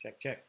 Check, check.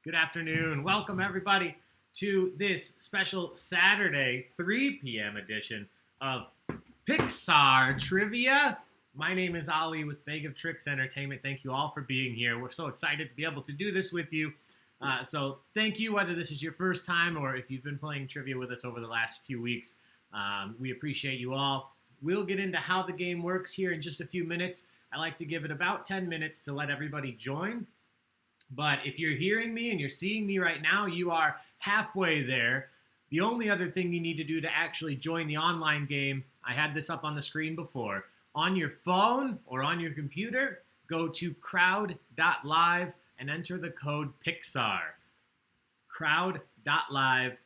Good afternoon. Welcome, everybody, to this special Saturday 3 p.m. edition of Pixar Trivia. My name is Ali with Baig of Tricks Entertainment. Thank you all for being here. We're so excited to be able to do this with you. So thank you, whether this is your first time or if you've been playing trivia with us over the last few weeks. We appreciate you all. We'll get into how the game works here in just a few minutes. I like to give it about 10 minutes to let everybody join. But if you're hearing me and you're seeing me right now, you are halfway there. The only other thing you need to do to actually join the online game, I had this up on the screen before. On your phone or on your computer, go to crowd.live and enter the code Pixar. Crowd.live,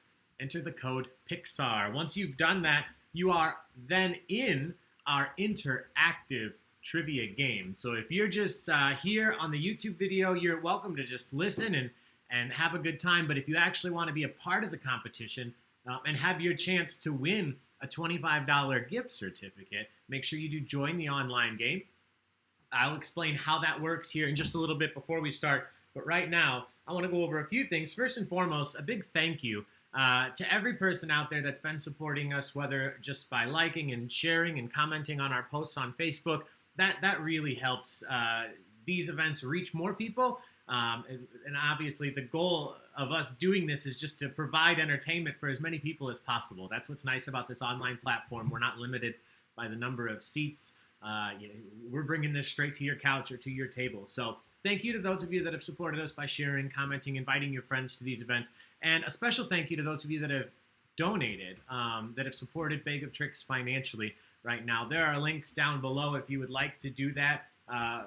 enter the code Pixar. Once you've done that, you are then in our interactive trivia game. So if you're just here on the YouTube video, you're welcome to just listen and have a good time. But if you actually want to be a part of the competition and have your chance to win a $25 gift certificate, make sure you do join the online game. I'll explain how that works here in just a little bit before we start. But right now, I want to go over a few things. First and foremost, a big thank you to every person out there that's been supporting us, whether just by liking and sharing and commenting on our posts on Facebook. That really helps these events reach more people. And obviously, the goal of us doing this is just to provide entertainment for as many people as possible. That's what's nice about this online platform. We're not limited by the number of seats. We're bringing this straight to your couch or to your table. So thank you to those of you that have supported us by sharing, commenting, inviting your friends to these events. And a special thank you to those of you that have donated, that have supported Baig of Tricks financially right now. There are links down below if you would like to do that.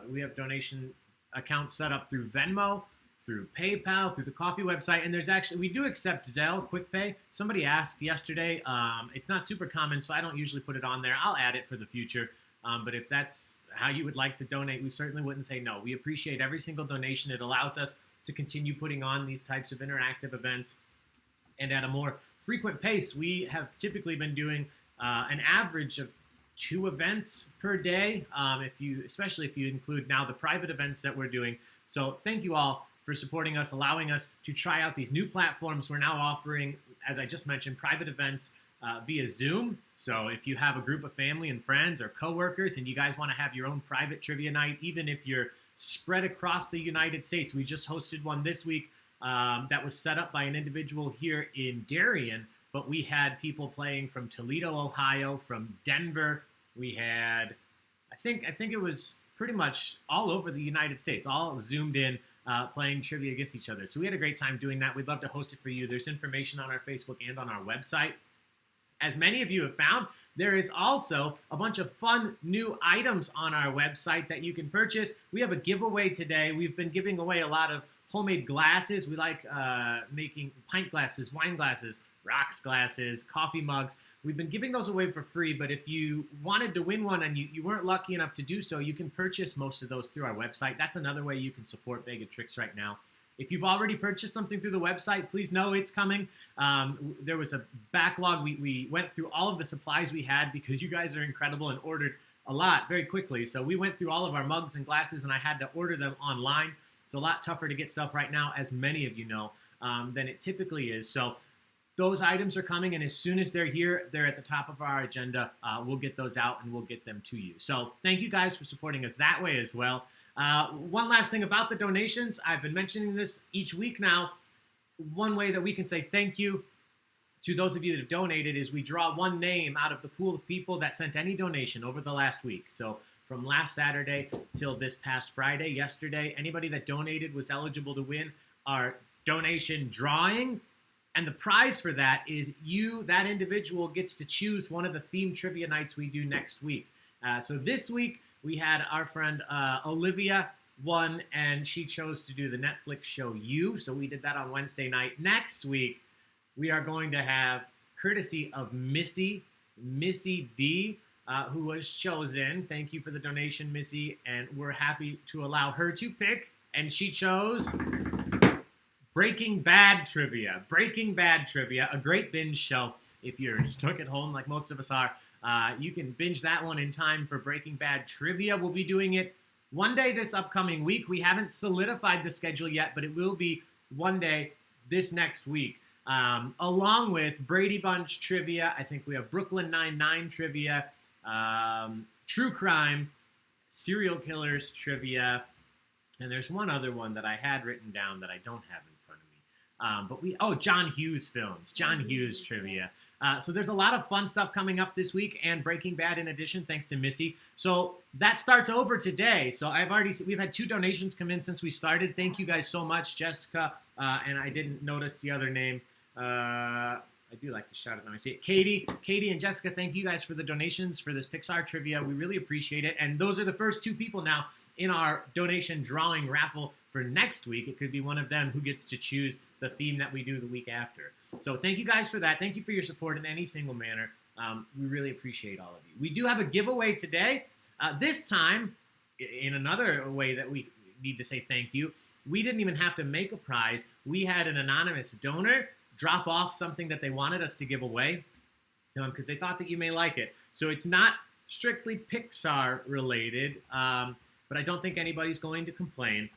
We have donation accounts set up through Venmo, through PayPal, through the coffee website, and we do accept Zelle, QuickPay. Somebody asked yesterday. It's not super common, so I don't usually put it on there. I'll add it for the future. But if that's how you would like to donate, we certainly wouldn't say no. We appreciate every single donation. It allows us to continue putting on these types of interactive events and at a more frequent pace. We have typically been doing an average of 2 events per day, especially if you include now the private events that we're doing. So thank you all for supporting us, allowing us to try out these new platforms. We're now offering, as I just mentioned, private events via Zoom. So if you have a group of family and friends or coworkers and you guys want to have your own private trivia night, even if you're spread across the United States, we just hosted one this week that was set up by an individual here in Darien. But we had people playing from Toledo, Ohio, from Denver. We had, I think it was pretty much all over the United States, all zoomed in, playing trivia against each other. So we had a great time doing that. We'd love to host it for you. There's information on our Facebook and on our website. As many of you have found, there is also a bunch of fun new items on our website that you can purchase. We have a giveaway today. We've been giving away a lot of homemade glasses. We like making pint glasses, wine glasses, rocks glasses, coffee mugs. We've been giving those away for free, but if you wanted to win one and you weren't lucky enough to do so, you can purchase most of those through our website. That's another way you can support Baig of Tricks right now. If you've already purchased something through the website, please know it's coming. There was a backlog. We went through all of the supplies we had because you guys are incredible and ordered a lot very quickly. So we went through all of our mugs and glasses, and I had to order them online. It's a lot tougher to get stuff right now, as many of you know, than it typically is. So those items are coming, and as soon as they're here, they're at the top of our agenda. We'll get those out, and we'll get them to you. So thank you guys for supporting us that way as well. One last thing about the donations. I've been mentioning this each week now. One way that we can say thank you to those of you that have donated is we draw one name out of the pool of people that sent any donation over the last week. So from last Saturday till this past Friday, yesterday, anybody that donated was eligible to win our donation drawing. And the prize for that is that individual gets to choose one of the themed trivia nights we do next week. So this week, we had our friend Olivia won, and she chose to do the Netflix show You. So we did that on Wednesday night. Next week, we are going to have, courtesy of Missy D, who was chosen. Thank you for the donation, Missy. And we're happy to allow her to pick. And she chose Breaking Bad Trivia. Breaking Bad Trivia, a great binge show. If you're stuck at home like most of us are, you can binge that one in time for Breaking Bad Trivia. We'll be doing it one day this upcoming week. We haven't solidified the schedule yet, but it will be one day this next week. Along with Brady Bunch trivia. I think we have Brooklyn Nine-Nine trivia, true crime, serial killers trivia, and there's one other one that I had written down that I don't have in front of me. John Hughes films, John Hughes trivia. So there's a lot of fun stuff coming up this week, and Breaking Bad in addition, thanks to Missy. So that starts over today. So we've had 2 donations come in since we started. Thank you guys so much, Jessica, and I didn't notice the other name. I do like to shout it when I see it. Katie and Jessica, thank you guys for the donations for this Pixar trivia. We really appreciate it. And those are the first 2 people now in our donation drawing raffle for next week. It could be one of them who gets to choose the theme that we do the week after. So thank you guys for that. Thank you for your support in any single manner. We really appreciate all of you. We do have a giveaway today. This time, in another way that we need to say thank you, we didn't even have to make a prize. We had an anonymous donor drop off something that they wanted us to give away because they thought that you may like it. So it's not strictly Pixar related, but I don't think anybody's going to complain.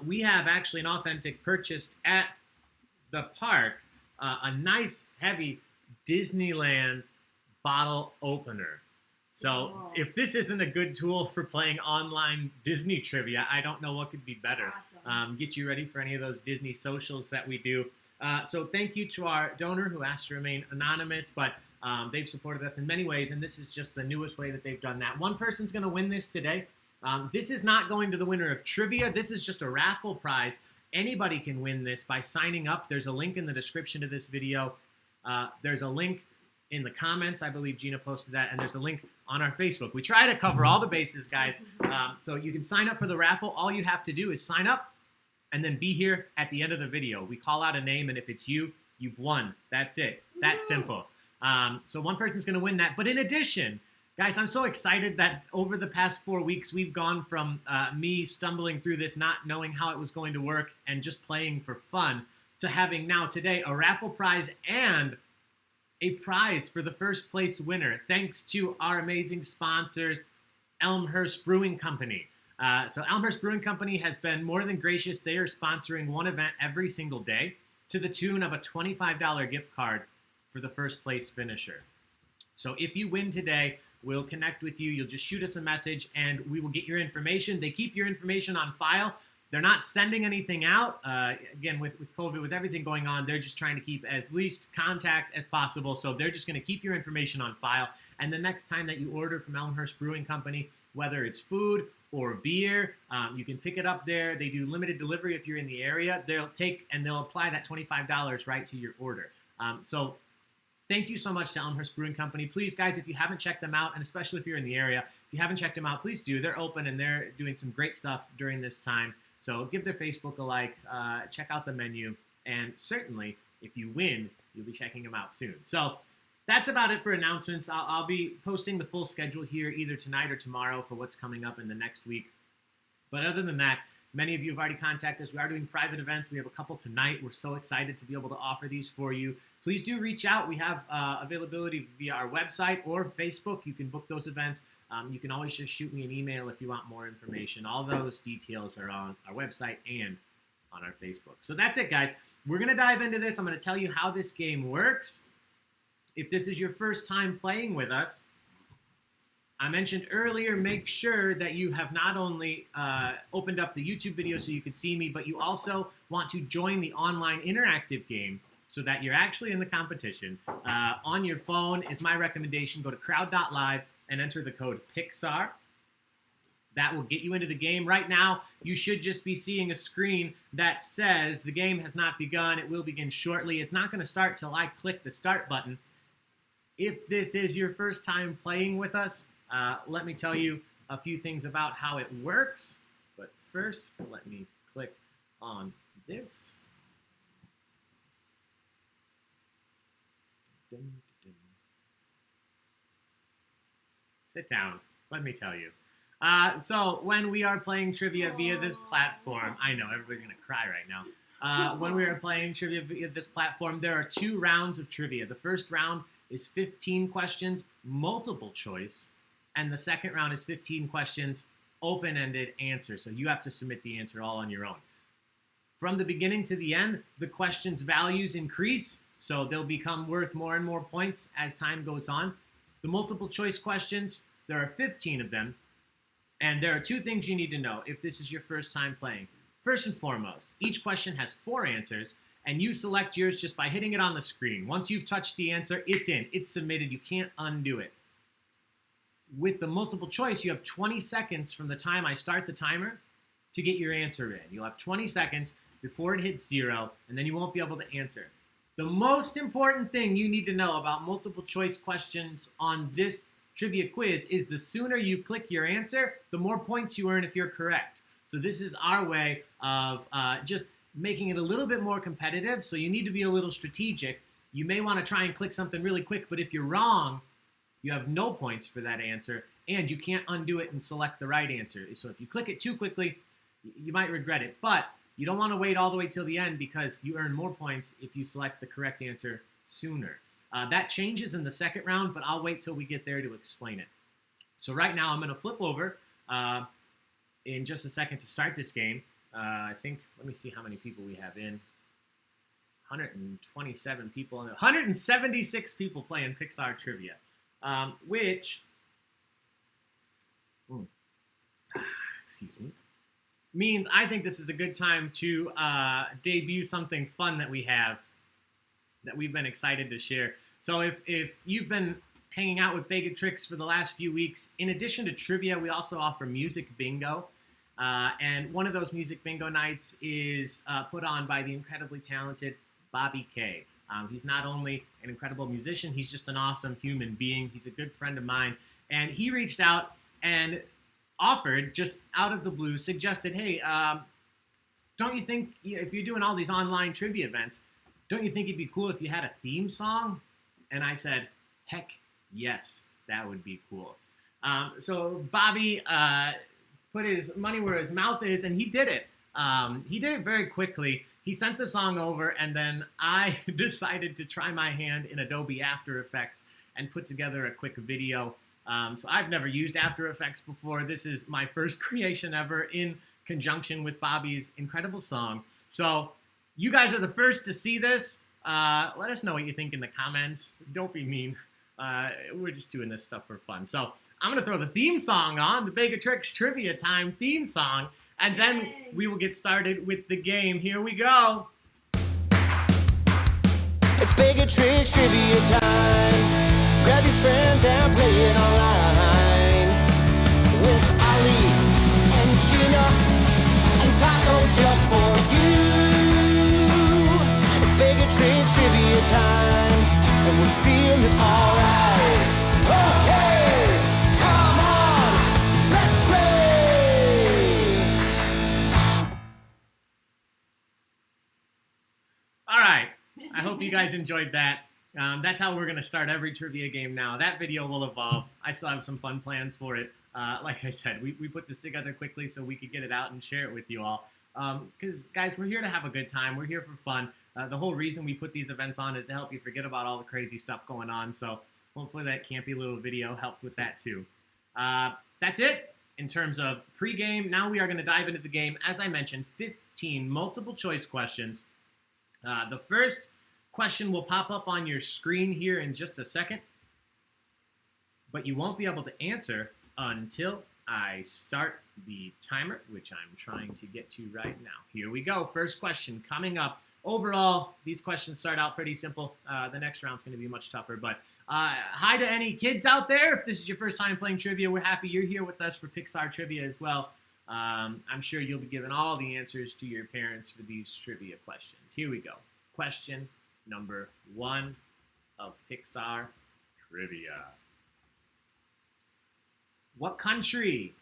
We have actually an authentic purchased at the park, a nice heavy Disneyland bottle opener. So if this isn't a good tool for playing online Disney trivia, I don't know what could be better. Awesome. Get you ready for any of those Disney socials that we do. So thank you to our donor who asked to remain anonymous, but they've supported us in many ways, and this is just the newest way that they've done that. One person's going to win this today. This is not going to the winner of trivia. This is just a raffle prize. Anybody can win this by signing up. There's a link in the description to this video. There's a link in the comments. I believe Gina posted that, and there's a link on our Facebook. We try to cover all the bases, guys. So you can sign up for the raffle. All you have to do is sign up and then be here at the end of the video. We call out a name, and if it's you, you've won. That's it. That's simple. So one person's going to win that. But in addition, guys, I'm so excited that over the past 4 weeks, we've gone from me stumbling through this, not knowing how it was going to work, and just playing for fun, to having now today a raffle prize and a prize for the first place winner, thanks to our amazing sponsors, Elmhurst Brewing Company. So Elmhurst Brewing Company has been more than gracious. They are sponsoring one event every single day to the tune of a $25 gift card for the first place finisher. So if you win today, we'll connect with you. You'll just shoot us a message, and we will get your information. They keep your information on file. They're not sending anything out. Again, with COVID, with everything going on, they're just trying to keep as least contact as possible. So they're just going to keep your information on file. And the next time that you order from Elmhurst Brewing Company, whether it's food or beer, you can pick it up there. They do limited delivery if you're in the area. They'll apply that $25 right to your order. So thank you so much to Elmhurst Brewing Company. Please, guys, if you haven't checked them out, and especially if you're in the area, if you haven't checked them out, please do. They're open, and they're doing some great stuff during this time. So give their Facebook a like, check out the menu, and certainly, if you win, you'll be checking them out soon. So that's about it for announcements. I'll be posting the full schedule here either tonight or tomorrow for what's coming up in the next week. But other than that, many of you have already contacted us. We are doing private events. We have a couple tonight. We're so excited to be able to offer these for you. Please do reach out. We have availability via our website or Facebook. You can book those events. You can always just shoot me an email if you want more information. All those details are on our website and on our Facebook. So that's it, guys. We're going to dive into this. I'm going to tell you how this game works. If this is your first time playing with us, I mentioned earlier, make sure that you have not only opened up the YouTube video so you can see me, but you also want to join the online interactive game so that you're actually in the competition. On your phone is my recommendation. Go to crowd.live and enter the code Pixar. That will get you into the game. Right now, you should just be seeing a screen that says the game has not begun. It will begin shortly. It's not going to start till I click the start button. If this is your first time playing with us, let me tell you a few things about how it works. But first, let me click on this. Sit down. Let me tell you. So when we are playing trivia via this platform, I know everybody's going to cry right now. When we are playing trivia via this platform, there are 2 rounds of trivia. The first round is 15 questions, multiple choice. And the second round is 15 questions, open-ended answer. So you have to submit the answer all on your own. From the beginning to the end, the questions' values increase, so they'll become worth more and more points as time goes on. The multiple choice questions, there are 15 of them, and there are 2 things you need to know if this is your first time playing. First and foremost, each question has 4 answers, and you select yours just by hitting it on the screen. Once you've touched the answer, it's in, it's submitted, you can't undo it. With the multiple choice, you have 20 seconds from the time I start the timer to get your answer in. You'll have 20 seconds before it hits 0, and then you won't be able to answer. The most important thing you need to know about multiple choice questions on this trivia quiz is the sooner you click your answer, the more points you earn if you're correct. So this is our way of just making it a little bit more competitive, so you need to be a little strategic. You may want to try and click something really quick, but if you're wrong, you have no points for that answer, and you can't undo it and select the right answer. So if you click it too quickly, you might regret it. But you don't want to wait all the way till the end because you earn more points if you select the correct answer sooner. That changes in the second round, but I'll wait till we get there to explain it. So right now I'm going to flip over in just a second to start this game. I think, let me see how many people we have in. 127 people, 176 people playing Pixar trivia, which, excuse me, means I think this is a good time to debut something fun that we have that we've been excited to share. So if you've been hanging out with Baig Tricks for the last few weeks, in addition to trivia, we also offer music bingo. And one of those music bingo nights is put on by the incredibly talented Bobby K. He's not only an incredible musician, he's just an awesome human being. He's a good friend of mine. And he reached out and offered, just out of the blue, suggested, hey, don't you think, if you're doing all these online trivia events, don't you think it'd be cool if you had a theme song? And I said, heck yes, that would be cool. So Bobby put his money where his mouth is, and he did it. He did it very quickly. He sent the song over, and then I decided to try my hand in Adobe After Effects and put together a quick video. So I've never used After Effects before. This is my first creation ever in conjunction with Bobby's incredible song. So you guys are the first to see this. Let us know what you think in the comments. Don't be mean. We're just doing this stuff for fun. So I'm going to throw the theme song on, the Baig Tricks Trivia Time theme song, and then we will get started with the game. Here we go. It's Baig Tricks Trivia Time. Grab your friends and play it online with Ali and Gina and Taco just for you. It's Baig Tricks Trivia Time, and we're feeling alright. Okay, come on, let's play. All right. I hope you guys enjoyed that. That's how we're going to start every trivia game now. That video will evolve. I still have some fun plans for it. Like I said, we put this together quickly so we could get it out and share it with you all. Because, guys, we're here to have a good time. We're here for fun. The whole reason we put these events on is to help you forget about all the crazy stuff going on. So hopefully that campy little video helped with that too. That's it in terms of pregame. Now we are going to dive into the game. As I mentioned, 15 multiple choice questions. The first question will pop up on your screen here in just a second, but you won't be able to answer until I start the timer, which I'm trying to get to right now. Here we go. First question coming up. Overall, these questions start out pretty simple. The next round's going to be much tougher, but hi to any kids out there. If this is your first time playing trivia, we're happy you're here with us for Pixar trivia as well. I'm sure you'll be given all the answers to your parents for these trivia questions. Here we go. Question number 1 of Pixar trivia. What country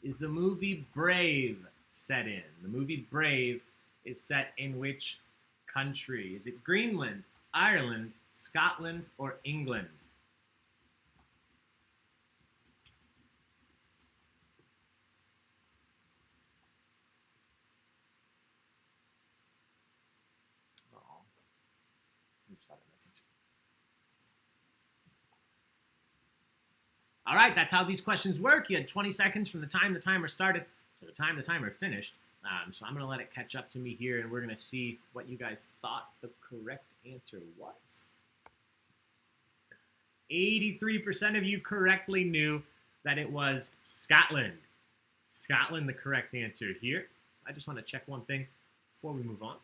is the movie Brave set in? The movie Brave is set in which country? Is it Greenland, Ireland, Scotland, or England? All right, that's how these questions work. You had 20 seconds from the time the timer started to the time the timer finished So I'm going to let it catch up to me here, and we're going to see what you guys thought the correct answer was. 83% of you correctly knew that it was Scotland. Scotland, the correct answer here. So I just want to check one thing before we move on.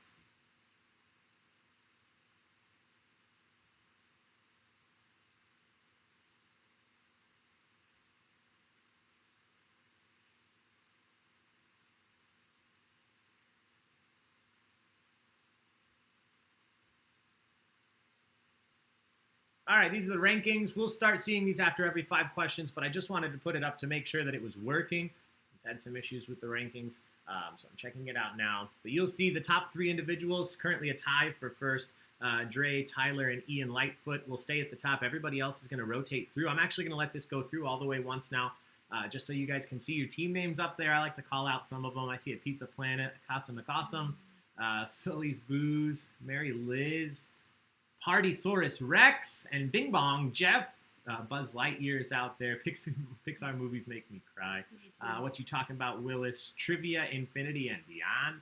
All right, these are the rankings. We'll start seeing these after every 5 questions, but I just wanted to put it up to make sure that it was working. We've had some issues with the rankings, so I'm checking it out now. But you'll see the top 3 individuals, currently a tie for first. Dre, Tyler, and Ian Lightfoot will stay at the top. Everybody else is going to rotate through. I'm actually going to let this go through all the way once now, just so you guys can see your team names up there. I like to call out some of them. I see a Pizza Planet, Casa McAwesome, Sully's Booze, Mary Liz, Partysaurus Rex, and Bing Bong Jeff. Buzz Lightyear is out there. Pixar movies make me cry. What you talking about, Willis? Trivia Infinity and Beyond.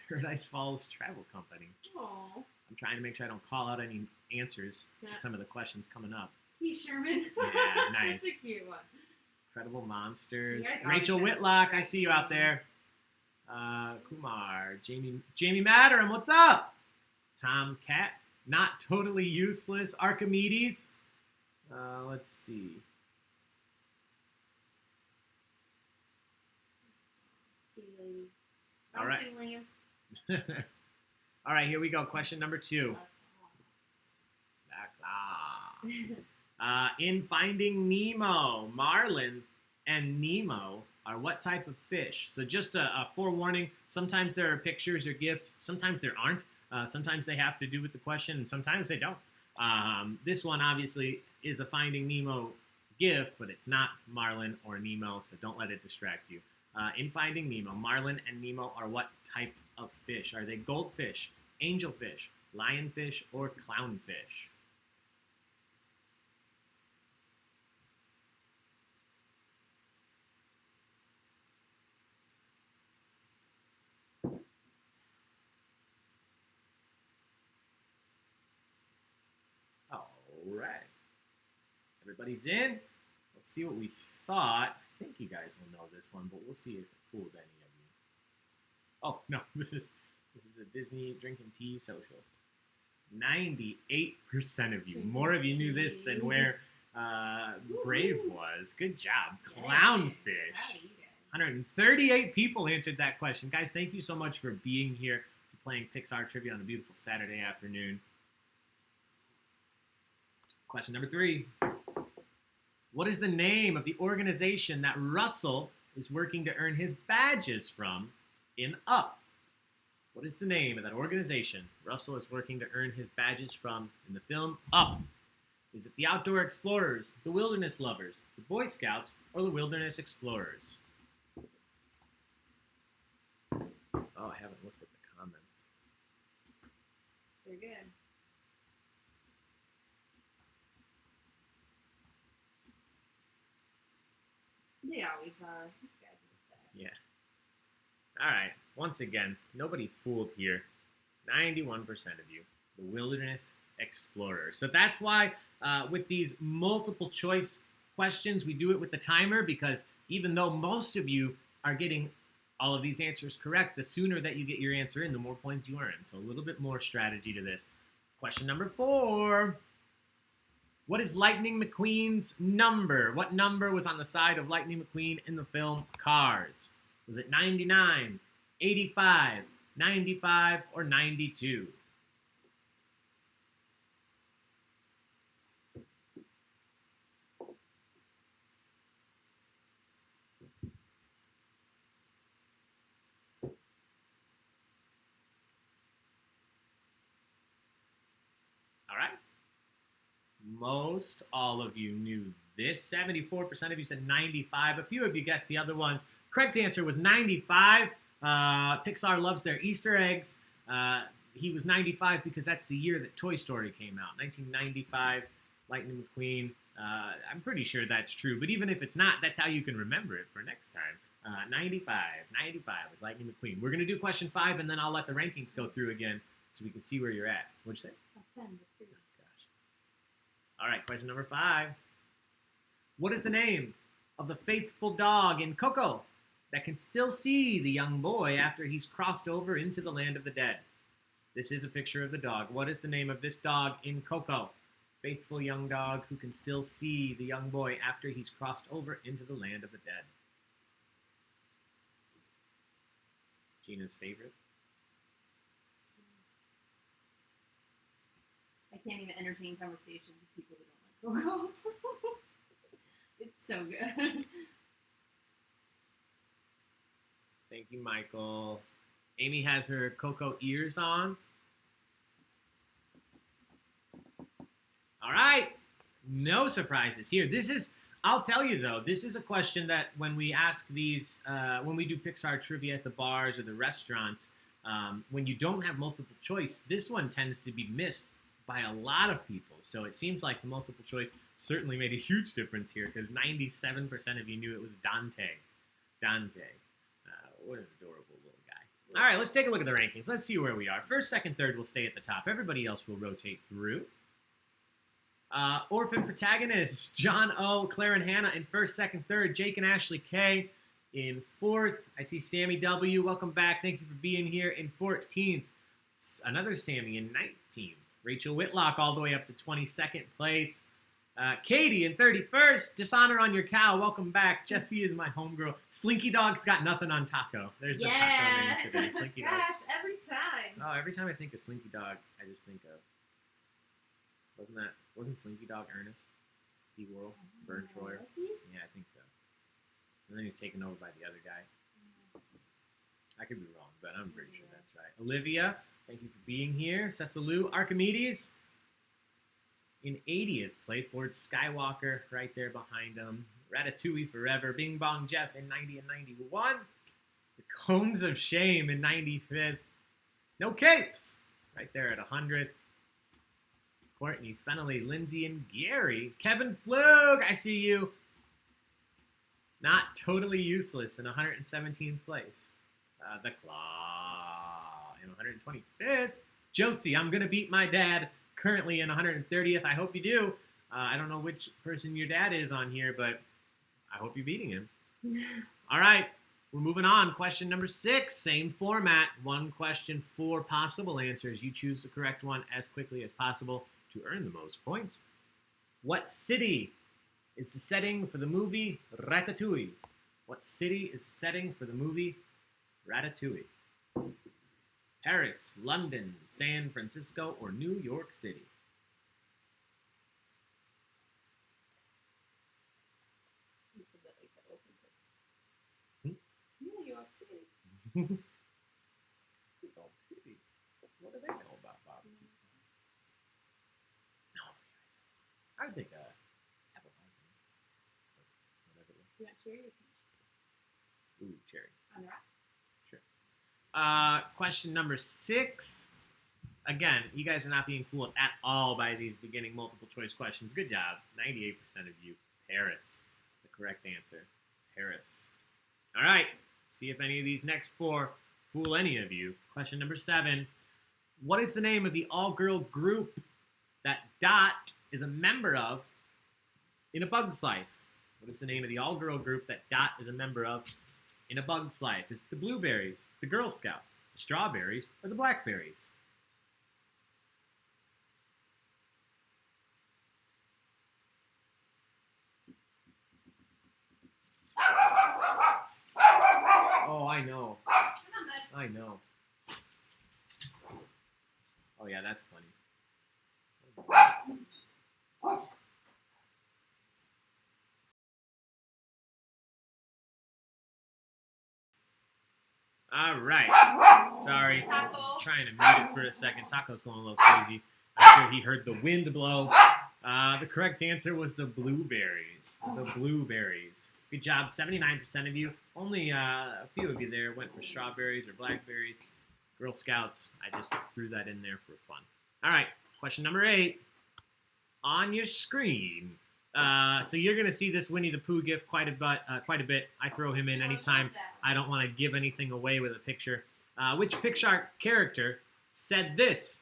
Paradise Falls Travel Company. Aww. I'm trying to make sure I don't call out any answers to some of the questions coming up. Keith Sherman. Yeah, nice. That's a cute one. Incredible Monsters. Yes, Rachel always Whitlock, I see you out there. Kumar. Jamie Madderam, what's up? Tom Cat. Not Totally Useless. Archimedes. Let's see. All right. All right, here we go. Question number 2. In Finding Nemo, Marlin and Nemo are what type of fish? So just a forewarning, sometimes there are pictures or gifts, sometimes there aren't. Sometimes they have to do with the question, and sometimes they don't. This one obviously is a Finding Nemo gift, but it's not Marlin or Nemo, so don't let it distract you. In Finding Nemo, Marlin and Nemo are what type of fish? Are they goldfish, angelfish, lionfish, or clownfish? All right. Everybody's in. Let's see what we thought. I think you guys will know this one, but we'll see if it fooled any of you. Oh, no. This is a Disney drinking tea social. 98% of you. More of you knew this than where Brave was. Good job. Clownfish. 138 people answered that question. Guys, thank you so much for being here, for playing Pixar Trivia on a beautiful Saturday afternoon. Question number 3. What is the name of the organization that Russell is working to earn his badges from in Up? What is the name of that organization Russell is working to earn his badges from in the film Up? Is it the Outdoor Explorers, the Wilderness Lovers, the Boy Scouts, or the Wilderness Explorers? Oh, I haven't looked at the comments. They're good. They always are. These guys are the best. Yeah. All right. Once again, nobody fooled here. 91% of you, the Wilderness Explorers. So that's why with these multiple choice questions, we do it with the timer, because even though most of you are getting all of these answers correct, the sooner that you get your answer in, the more points you earn. So a little bit more strategy to this. Question number 4. What is Lightning McQueen's number? What number was on the side of Lightning McQueen in the film Cars? Was it 99, 85, 95, or 92? All right. Most all of you knew this. 74% of you said 95. A few of you guessed the other ones. Correct answer was 95. Pixar loves their Easter eggs. He was 95 because that's the year that Toy Story came out. 1995, Lightning McQueen I'm pretty sure that's true, but even if it's not, that's how you can remember it for next time. 95 was Lightning McQueen. We're going to do question 5, and then I'll let the rankings go through again so we can see where you're at. What'd you say? That's 10. That's pretty. Gosh. All right, question number 5. What is the name of the faithful dog in Coco that can still see the young boy after he's crossed over into the land of the dead? This is a picture of the dog. What is the name of this dog in Coco? Faithful young dog who can still see the young boy after he's crossed over into the land of the dead. Gina's favorite. I can't even entertain conversations with people who don't like Coco. It's so good. Thank you, Michael. Amy has her Coco ears on. All right. No surprises here. I'll tell you though, this is a question that when we ask these, when we do Pixar trivia at the bars or the restaurants, when you don't have multiple choice, this one tends to be missed by a lot of people. So it seems like the multiple choice certainly made a huge difference here because 97% of you knew it was Dante. What an adorable little guy. All right, let's take a look at the rankings. Let's see where we are. First, second, third will stay at the top. Everybody else will rotate through. Orphan protagonists, John O., Claire and Hannah in first, second, third. Jake and Ashley K. in fourth. I see Sammy W. Welcome back. Thank you for being here in 14th. Another Sammy in 19th. Rachel Whitlock all the way up to 22nd place. Katie in 31st. Dishonor on your cow. Welcome back. Jessie is my homegirl. Slinky Dog's got nothing on Taco. There's the taco name today. Slinky Dog. Gosh, every time. Oh, every time I think of Slinky Dog, I just think of... Wasn't Slinky Dog Ernest? P. Worrell? Vern Troyer? Was he? Yeah, I think so. And then he was taken over by the other guy. I could be wrong, but I'm pretty sure that's right. Olivia, thank you for being here. Cecilu, Archimedes in 80th place. Lord Skywalker right there behind him. Ratatouille forever. Bing Bong Jeff in 90 and 91. The Cones of Shame in 95th. No Capes right there at 100th. Courtney, Fennelly, Lindsay, and Gary. Kevin Flug, I see you. Not totally useless in 117th place. The Claw in 125th. Josie, I'm going to beat my dad, currently in 130th. I hope you do. I don't know which person your dad is on here, but I hope you're beating him. All right, we're moving on. Question number 6, same format. One question, 4 possible answers. You choose the correct one as quickly as possible to earn the most points. What city is the setting for the movie Ratatouille? What city is the setting for the movie Ratatouille? Paris, London, San Francisco, or New York City? You said that like that open Hmm? New York City. New York City. What do they know about barbecue? No. I would think apple pie. Whatever. You want cherry or peach? Ooh, cherry. On the rocks. Question number 6. Again, you guys are not being fooled at all by these beginning multiple choice questions. Good job. 98% of you. Paris. The correct answer. Paris. All right. See if any of these next 4 fool any of you. Question number 7. What is the name of the all-girl group that Dot is a member of in A Bug's Life? What is the name of the all-girl group that Dot is a member of in A Bug's Life? Is it the Blueberries, the Girl Scouts, the Strawberries, or the Blackberries? Oh, I know. I know. Oh, yeah, that's funny. All right. Sorry. Taco. Trying to mute it for a second. Taco's going a little crazy after he heard the wind blow. The correct answer was the blueberries. The blueberries. Good job. 79% of you. Only a few of you there went for strawberries or blackberries. Girl Scouts. I just threw that in there for fun. All right. Question number 8. On your screen, So you're gonna see this Winnie the Pooh gift quite a bit. I throw him in anytime I don't want to give anything away with a picture. Which Pixar character said this?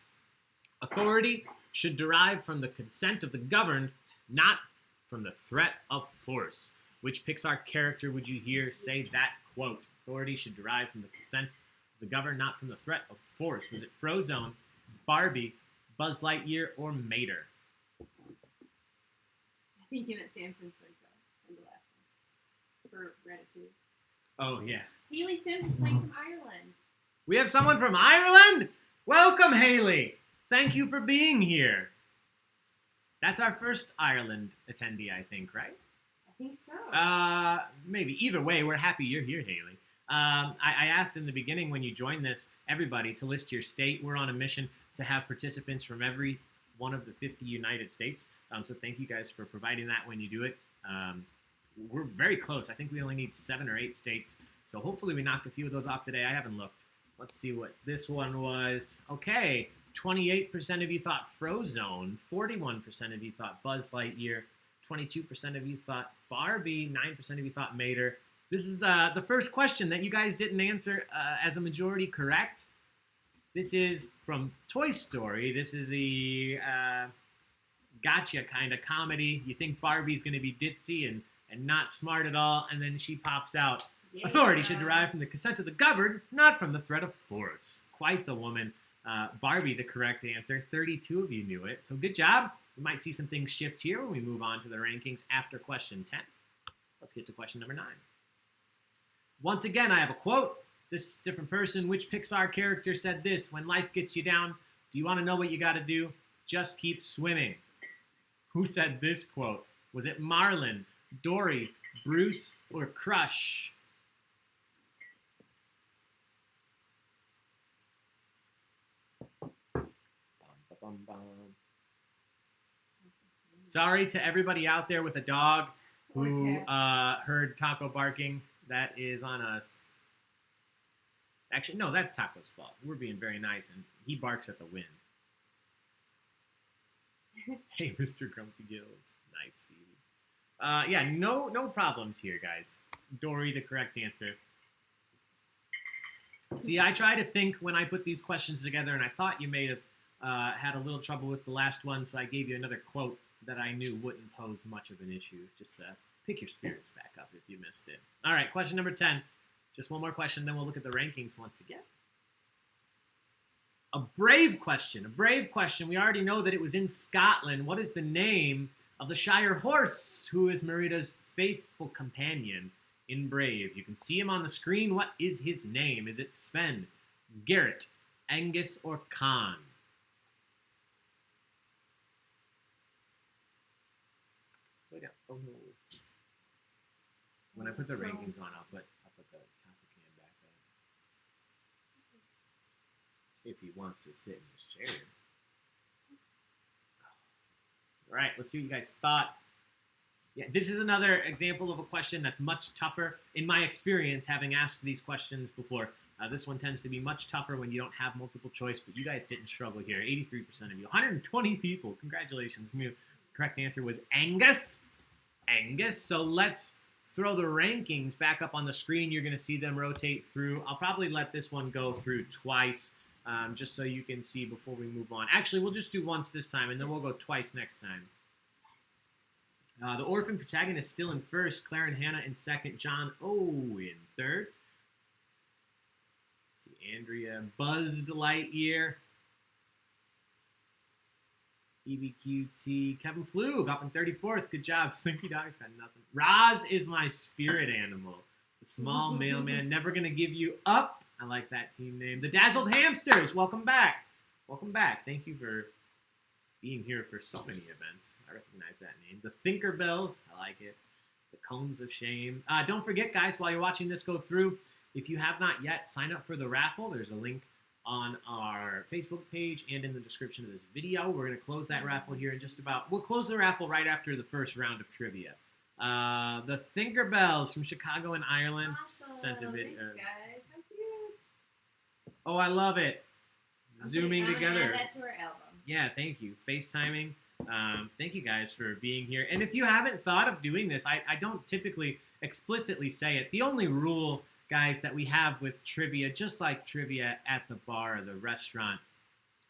Authority should derive from the consent of the governed, not from the threat of force. Which Pixar character would you hear say that quote? Authority should derive from the consent of the governed, not from the threat of force. Was it Frozone, Barbie, Buzz Lightyear, or Mater? I think you meant San Francisco in the last one for Ratatouille. Oh, yeah. Haley Sims is playing from Ireland. We have someone from Ireland? Welcome, Haley. Thank you for being here. That's our first Ireland attendee, I think, right? I think so. Maybe. Either way, we're happy you're here, Haley. I asked in the beginning when you joined this, everybody, to list your state. We're on a mission to have participants from every one of the 50 United States. So thank you guys for providing that when you do it. We're very close. I think we only need 7 or 8 states. So hopefully we knock a few of those off today. I haven't looked. Let's see what this one was. Okay, 28% of you thought Frozone. 41% of you thought Buzz Lightyear. 22% of you thought Barbie. 9% of you thought Mater. This is the first question that you guys didn't answer as a majority correct. This is from Toy Story. This is the gotcha kind of comedy. You think Barbie's going to be ditzy and not smart at all, and then she pops out. Yeah. Authority should derive from the consent of the governed, not from the threat of force. Quite the woman. Barbie, the correct answer. 32 of you knew it, so good job. We might see some things shift here when we move on to the rankings after question 10. Let's get to question number 9. Once again, I have a quote. This different person. Which Pixar character said this? When life gets you down, do you want to know what you got to do? Just keep swimming. Who said this quote? Was it Marlin, Dory, Bruce, or Crush? Sorry to everybody out there with a dog who heard Taco barking. That is on us. Actually, no, that's Taco's fault. We're being very nice, and he barks at the wind. Hey, Mr. Grumpy Gills. Nice, Phoebe. Yeah, no problems here, guys. Dory, the correct answer. See, I try to think when I put these questions together, and I thought you may have had a little trouble with the last one, so I gave you another quote that I knew wouldn't pose much of an issue, just to pick your spirits back up if you missed it. All right, question number 10. Just one more question, then we'll look at the rankings once again. A brave question. We already know that it was in Scotland. What is the name of the Shire horse who is Merida's faithful companion in Brave? You can see him on the screen. What is his name? Is it Sven, Garrett, Angus, or Khan? Oh. When I put the rankings on, I'll put the taco can back up. If he wants to sit in his chair. All right, let's see what you guys thought. Yeah, this is another example of a question that's much tougher. In my experience, having asked these questions before, this one tends to be much tougher when you don't have multiple choice, but you guys didn't struggle here. 83% of you. 120 people. Congratulations. The correct answer was Angus. So let's throw the rankings back up on the screen. You're going to see them rotate through. I'll probably let this one go through twice, just so you can see before we move on. Actually, we'll just do once this time, and then we'll go twice next time. The orphan protagonist still in first. Claire and Hannah in second. John in third. Let's see, Andrea Buzzed Lightyear. EBQT, Kevin Flug up in 34th. Good job. Slinky Dog's got nothing. Roz is my spirit animal. The small mailman, never gonna give you up. I like that team name. The Dazzled Hamsters, welcome back. Welcome back. Thank you for being here for so many events. I recognize that name. The Thinkerbells, I like it. The Cones of Shame. Don't forget, guys, while you're watching this go through, if you have not yet, sign up for the raffle. There's a link on our Facebook page and in the description of this video. We're going to close that raffle here in just about... We'll close the raffle right after the first round of trivia. The Thinkerbells from Chicago and Ireland sent a video. Thanks, guys. How cute. Oh, I love it. Zooming I'm together. add that to our album. Yeah, thank you. FaceTiming. Thank you guys for being here. And if you haven't thought of doing this, I don't typically explicitly say it. The only rule, guys, that we have with trivia, just like trivia at the bar or the restaurant,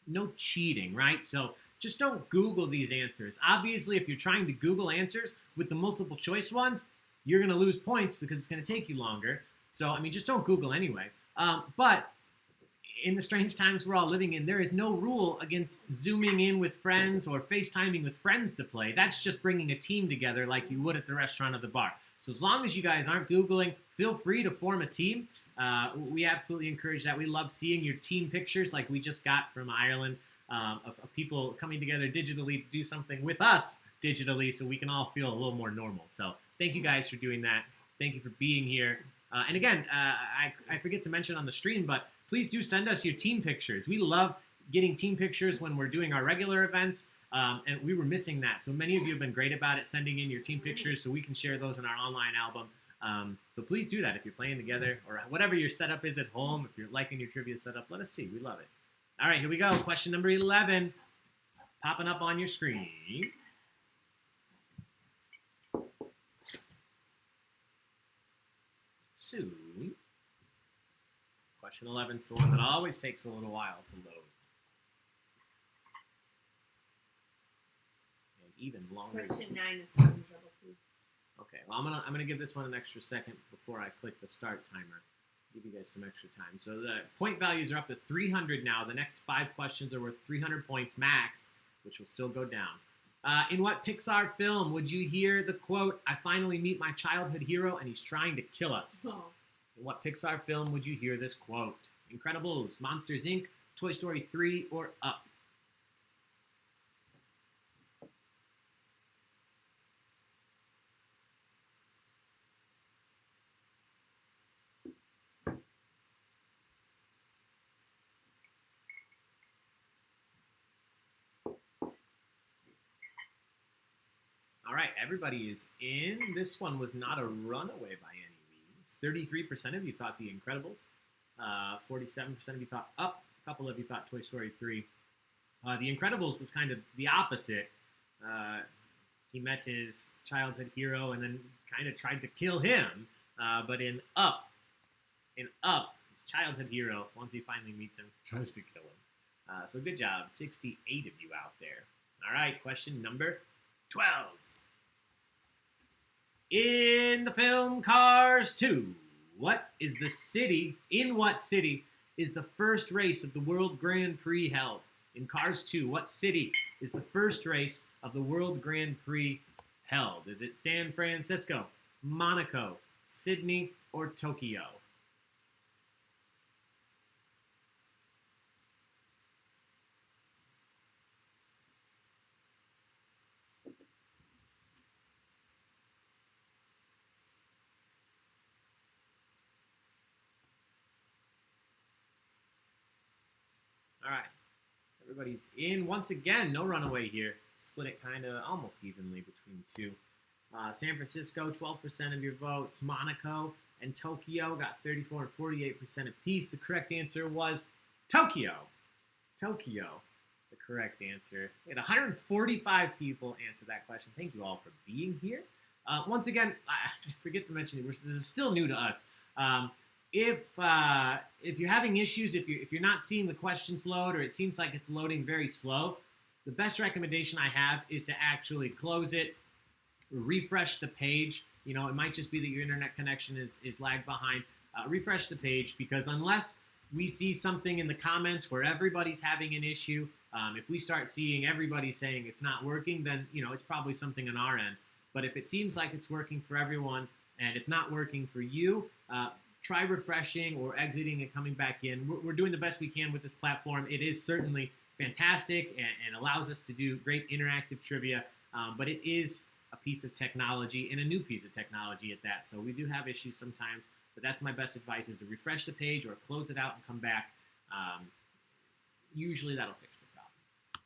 no cheating, right? So just don't Google these answers. Obviously, if you're trying to Google answers with the multiple choice ones, you're going to lose points because it's going to take you longer. So, I mean, just don't Google anyway. But in the strange times we're all living in, there is no rule against Zooming in with friends or FaceTiming with friends to play. That's just bringing a team together like you would at the restaurant or the bar. So as long as you guys aren't Googling, feel free to form a team. We absolutely encourage that. We love seeing your team pictures like we just got from Ireland of people coming together digitally to do something with us digitally so we can all feel a little more normal. So thank you guys for doing that. Thank you for being here. And again, I forget to mention on the stream, but please do send us your team pictures. We love getting team pictures when we're doing our regular events, and we were missing that. So many of you have been great about it, sending in your team pictures so we can share those in our online album. So please do that if you're playing together or whatever your setup is at home. If you're liking your trivia setup, let us see. We love it. All right, here we go. Question number 11, popping up on your screen. Soon. Question 11 is the one that always takes a little while to load. And even longer. Question 9 is causing trouble too. Okay, well I'm gonna give this one an extra second before I click the start timer. Give you guys some extra time. So the point values are up to 300 now. The next 5 questions are worth 300 points max, which will still go down. In what Pixar film would you hear the quote, "I finally meet my childhood hero and he's trying to kill us"? Oh. In what Pixar film would you hear this quote? Incredibles, Monsters, Inc., Toy Story 3, or Up? All right, everybody is in. This one was not a runaway by any means. 33% of you thought The Incredibles. 47% of you thought Up. A couple of you thought Toy Story 3. The Incredibles was kind of the opposite. He met his childhood hero and then kind of tried to kill him. But in Up, his childhood hero, once he finally meets him, tries to kill him. So good job. 68 of you out there. All right, question number 12. In the film Cars 2, in what city is the first race of the World Grand Prix held? In Cars 2, what city is the first race of the World Grand Prix held? Is it San Francisco, Monaco, Sydney, or Tokyo? All right, everybody's in. Once again, no runaway here. Split it kind of almost evenly between two. San Francisco, 12% of your votes. Monaco and Tokyo got 34 and 48% apiece. The correct answer was Tokyo. Tokyo, the correct answer. We had 145 people answer that question. Thank you all for being here. Once again, I forget to mention, this is still new to us. If you're having issues, if you're not seeing the questions load or it seems like it's loading very slow, the best recommendation I have is to actually close it, refresh the page. You know, it might just be that your internet connection is lagged behind. Refresh the page, because unless we see something in the comments where everybody's having an issue, if we start seeing everybody saying it's not working, then, you know, it's probably something on our end. But if it seems like it's working for everyone and it's not working for you, try refreshing or exiting and coming back in. We're doing the best we can with this platform. It is certainly fantastic and allows us to do great interactive trivia, but it is a piece of technology and a new piece of technology at that. So we do have issues sometimes, but that's my best advice, is to refresh the page or close it out and come back. Usually that'll fix the problem.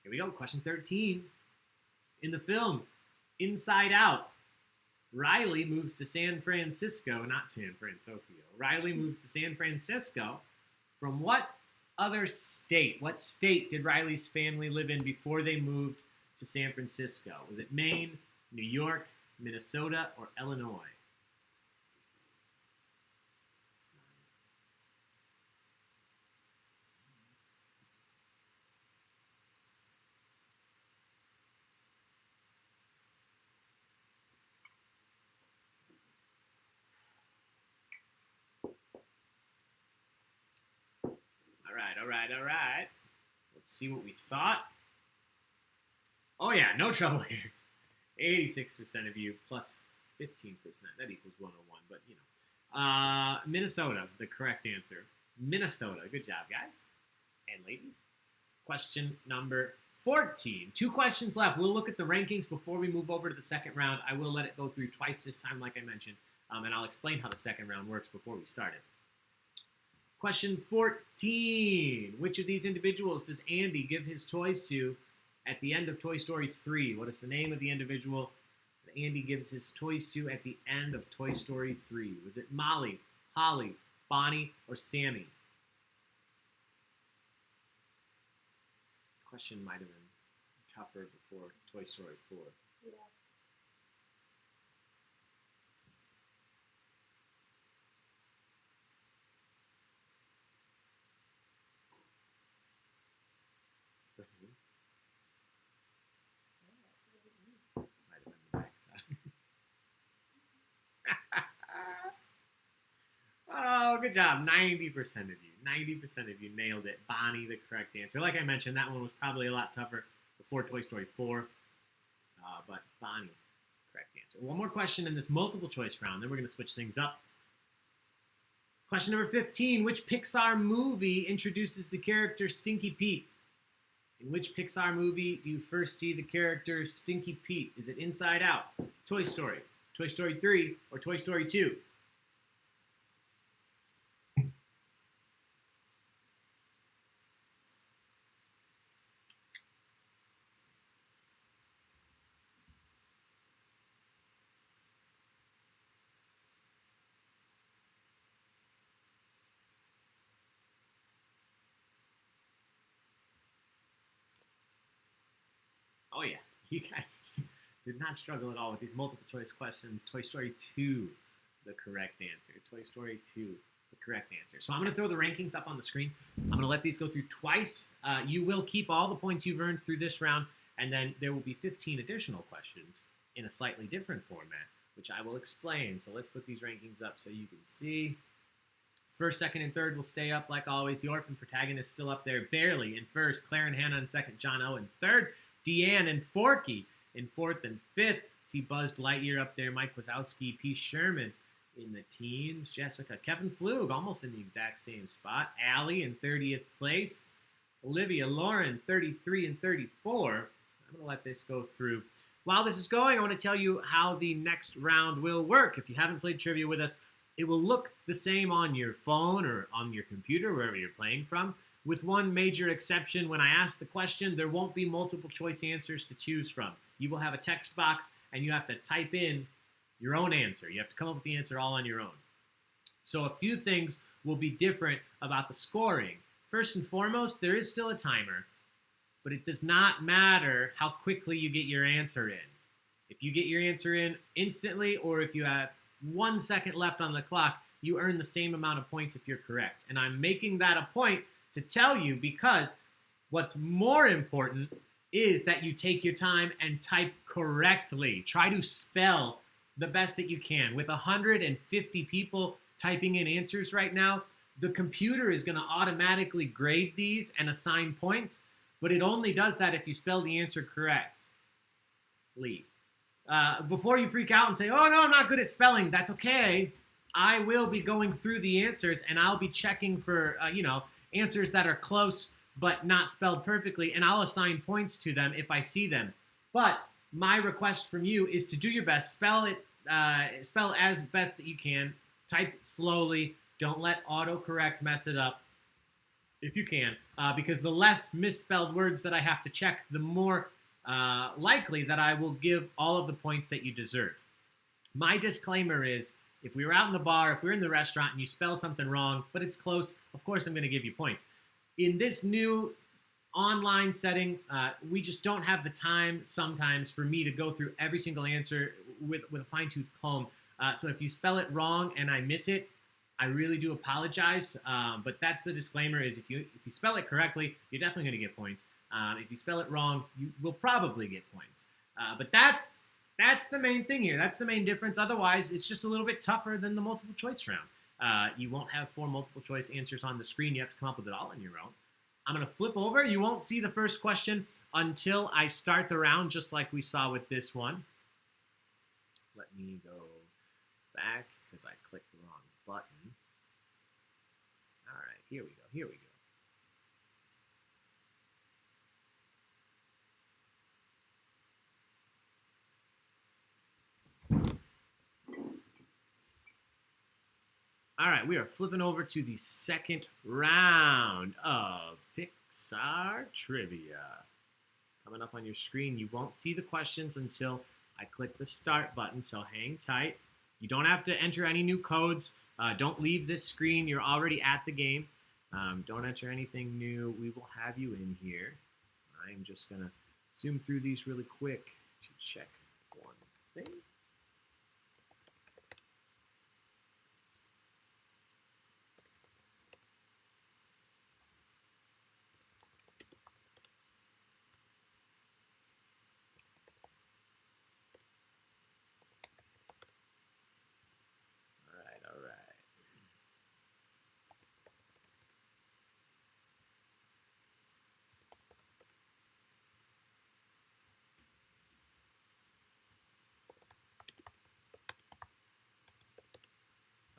Here we go, question 13. In the film Inside Out, Riley moves to San Francisco, not San Francisco. Riley moves to San Francisco from what other state? What state did Riley's family live in before they moved to San Francisco? Was it Maine, New York, Minnesota, or Illinois? All right. Let's see what we thought. Oh yeah, no trouble here. 86% of you plus 15%. That equals 101, but you know. Minnesota, the correct answer. Minnesota. Good job, guys. And ladies. Question number 14. 2 questions left. We'll look at the rankings before we move over to the second round. I will let it go through twice this time, like I mentioned. And I'll explain how the second round works before we start it. Question 14. Which of these individuals does Andy give his toys to at the end of Toy Story 3? What is the name of the individual that Andy gives his toys to at the end of Toy Story 3? Was it Molly, Holly, Bonnie, or Sammy? This question might have been tougher before Toy Story 4. Yeah. Might have been the backside. Oh, good job. 90% of you. 90% of you nailed it. Bonnie, the correct answer. Like I mentioned, that one was probably a lot tougher before Toy Story 4. But Bonnie, correct answer. One more question in this multiple choice round, then we're going to switch things up. Question number 15. Which Pixar movie introduces the character Stinky Pete? In which Pixar movie do you first see the character Stinky Pete? Is it Inside Out, Toy Story 3, or Toy Story 2? Oh yeah, you guys did not struggle at all with these multiple choice questions. Toy Story 2, the correct answer. Toy Story 2, the correct answer. So I'm going to throw the rankings up on the screen. I'm going to let these go through twice. You will keep all the points you've earned through this round, and then there will be 15 additional questions in a slightly different format, which I will explain. So let's put these rankings up so you can see. First, second, and third will stay up like always. The orphan protagonist still up there, barely in first. Claire and Hannah in second. John O in third. Deanne and Forky in fourth and fifth. See Buzz Lightyear up there. Mike Wazowski, P. Sherman in the teens. Jessica, Kevin Flug almost in the exact same spot. Allie in 30th place. Olivia, Lauren, 33 and 34. I'm going to let this go through. While this is going, I want to tell you how the next round will work. If you haven't played trivia with us, it will look the same on your phone or on your computer, wherever you're playing from. With one major exception, when I ask the question, there won't be multiple choice answers to choose from. You will have a text box, and you have to type in your own answer. You have to come up with the answer all on your own. So a few things will be different about the scoring. First and foremost, there is still a timer, but it does not matter how quickly you get your answer in. If you get your answer in instantly, or if you have 1 second left on the clock, you earn the same amount of points if you're correct. And I'm making that a point to tell you, because what's more important is that you take your time and type correctly. Try to spell the best that you can. With 150 people typing in answers right now, the computer is going to automatically grade these and assign points, but it only does that if you spell the answer correctly. Before you freak out and say, oh no, I'm not good at spelling, that's okay. I will be going through the answers, and I'll be checking for, answers that are close but not spelled perfectly, and I'll assign points to them if I see them. But my request from you is to do your best. Spell as best that you can. Type slowly. Don't let autocorrect mess it up if you can, because the less misspelled words that I have to check, the more likely that I will give all of the points that you deserve. My disclaimer is, if we were out in the bar, if we're in the restaurant and you spell something wrong, but it's close, of course I'm going to give you points. In this new online setting. We just don't have the time sometimes for me to go through every single answer with a fine-tooth comb. So if you spell it wrong and I miss it, I really do apologize. But that's the disclaimer: is if you spell it correctly, you're definitely going to get points. If you spell it wrong, you will probably get points. But that's the main thing here. That's the main difference. Otherwise, it's just a little bit tougher than the multiple choice round. You won't have 4 multiple choice answers on the screen. You have to come up with it all on your own. I'm going to flip over. You won't see the first question until I start the round, just like we saw with this one. Let me go back because I clicked the wrong button. All right, here we go. Here we go. All right, we are flipping over to the second round of Pixar Trivia. It's coming up on your screen. You won't see the questions until I click the start button, so hang tight. You don't have to enter any new codes. Don't leave this screen. You're already at the game. Don't enter anything new. We will have you in here. I'm just going to zoom through these really quick to check one thing.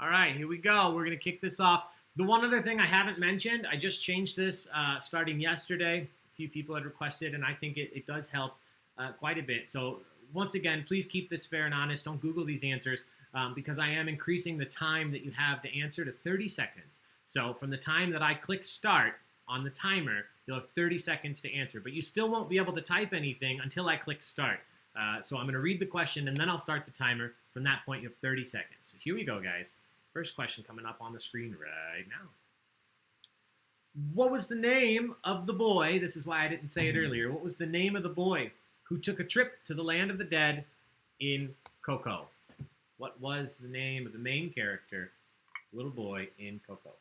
All right, here we go. We're going to kick this off. The one other thing I haven't mentioned, I just changed this starting yesterday. A few people had requested, and I think it does help quite a bit. So once again, please keep this fair and honest. Don't Google these answers because I am increasing the time that you have to answer to 30 seconds. So from the time that I click start on the timer, you'll have 30 seconds to answer. But you still won't be able to type anything until I click start. So I'm going to read the question, and then I'll start the timer. From that point, you have 30 seconds. So here we go, guys. First question coming up on the screen right now. What was the name of the boy? This is why I didn't say it earlier. What was the name of the boy who took a trip to the land of the dead in Coco? What was the name of the main character, little boy, in Coco?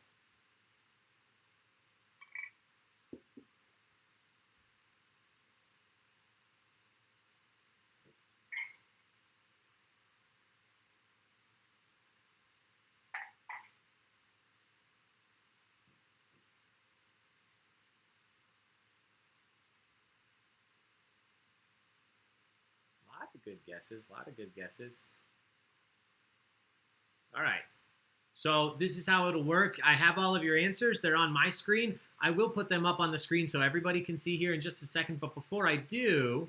Good guesses. A lot of good guesses. All right. So this is how it'll work. I have all of your answers. They're on my screen. I will put them up on the screen so everybody can see here in just a second. But before I do,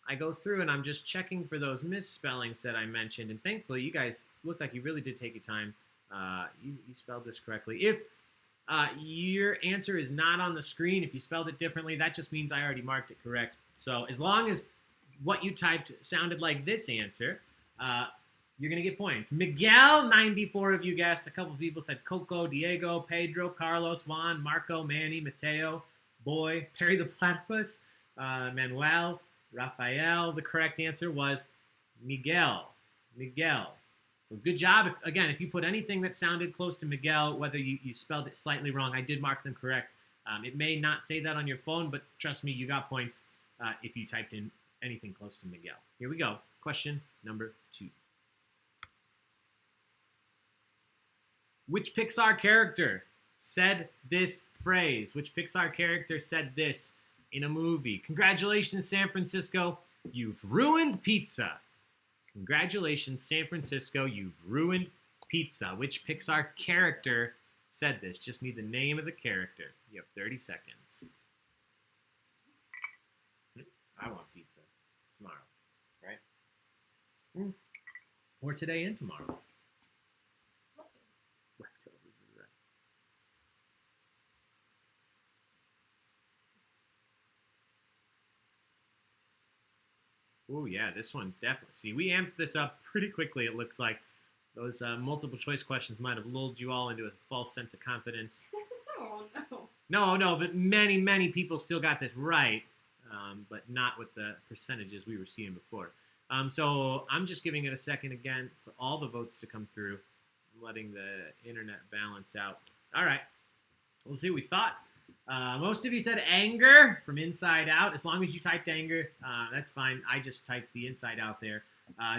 I go through and I'm just checking for those misspellings that I mentioned. And thankfully, you guys look like you really did take your time. You spelled this correctly. If your answer is not on the screen, if you spelled it differently, that just means I already marked it correct. So as long as what you typed sounded like this answer, you're going to get points. Miguel, 94 of you guessed. A couple of people said Coco, Diego, Pedro, Carlos, Juan, Marco, Manny, Mateo, Boy, Perry the Platypus, Manuel, Rafael. The correct answer was Miguel. Miguel. So good job. Again, if you put anything that sounded close to Miguel, whether you spelled it slightly wrong, I did mark them correct. It may not say that on your phone, but trust me, you got points if you typed in anything close to Miguel. Here we go. Question number 2. Which Pixar character said this phrase? Which Pixar character said this in a movie? Congratulations, San Francisco. You've ruined pizza. Congratulations, San Francisco. You've ruined pizza. Which Pixar character said this? Just need the name of the character. You have 30 seconds. I want pizza. Tomorrow, right? Or today and tomorrow. Leftovers is right. Oh yeah, this one definitely. See, we amped this up pretty quickly. It looks like those multiple choice questions might have lulled you all into a false sense of confidence. Oh no. No, but many people still got this right, but not with the percentages we were seeing before. So I'm just giving it a second again for all the votes to come through, letting the internet balance out. All right, we'll see what we thought. Most of you said anger from Inside Out. As long as you typed anger, that's fine. I just typed the Inside Out there.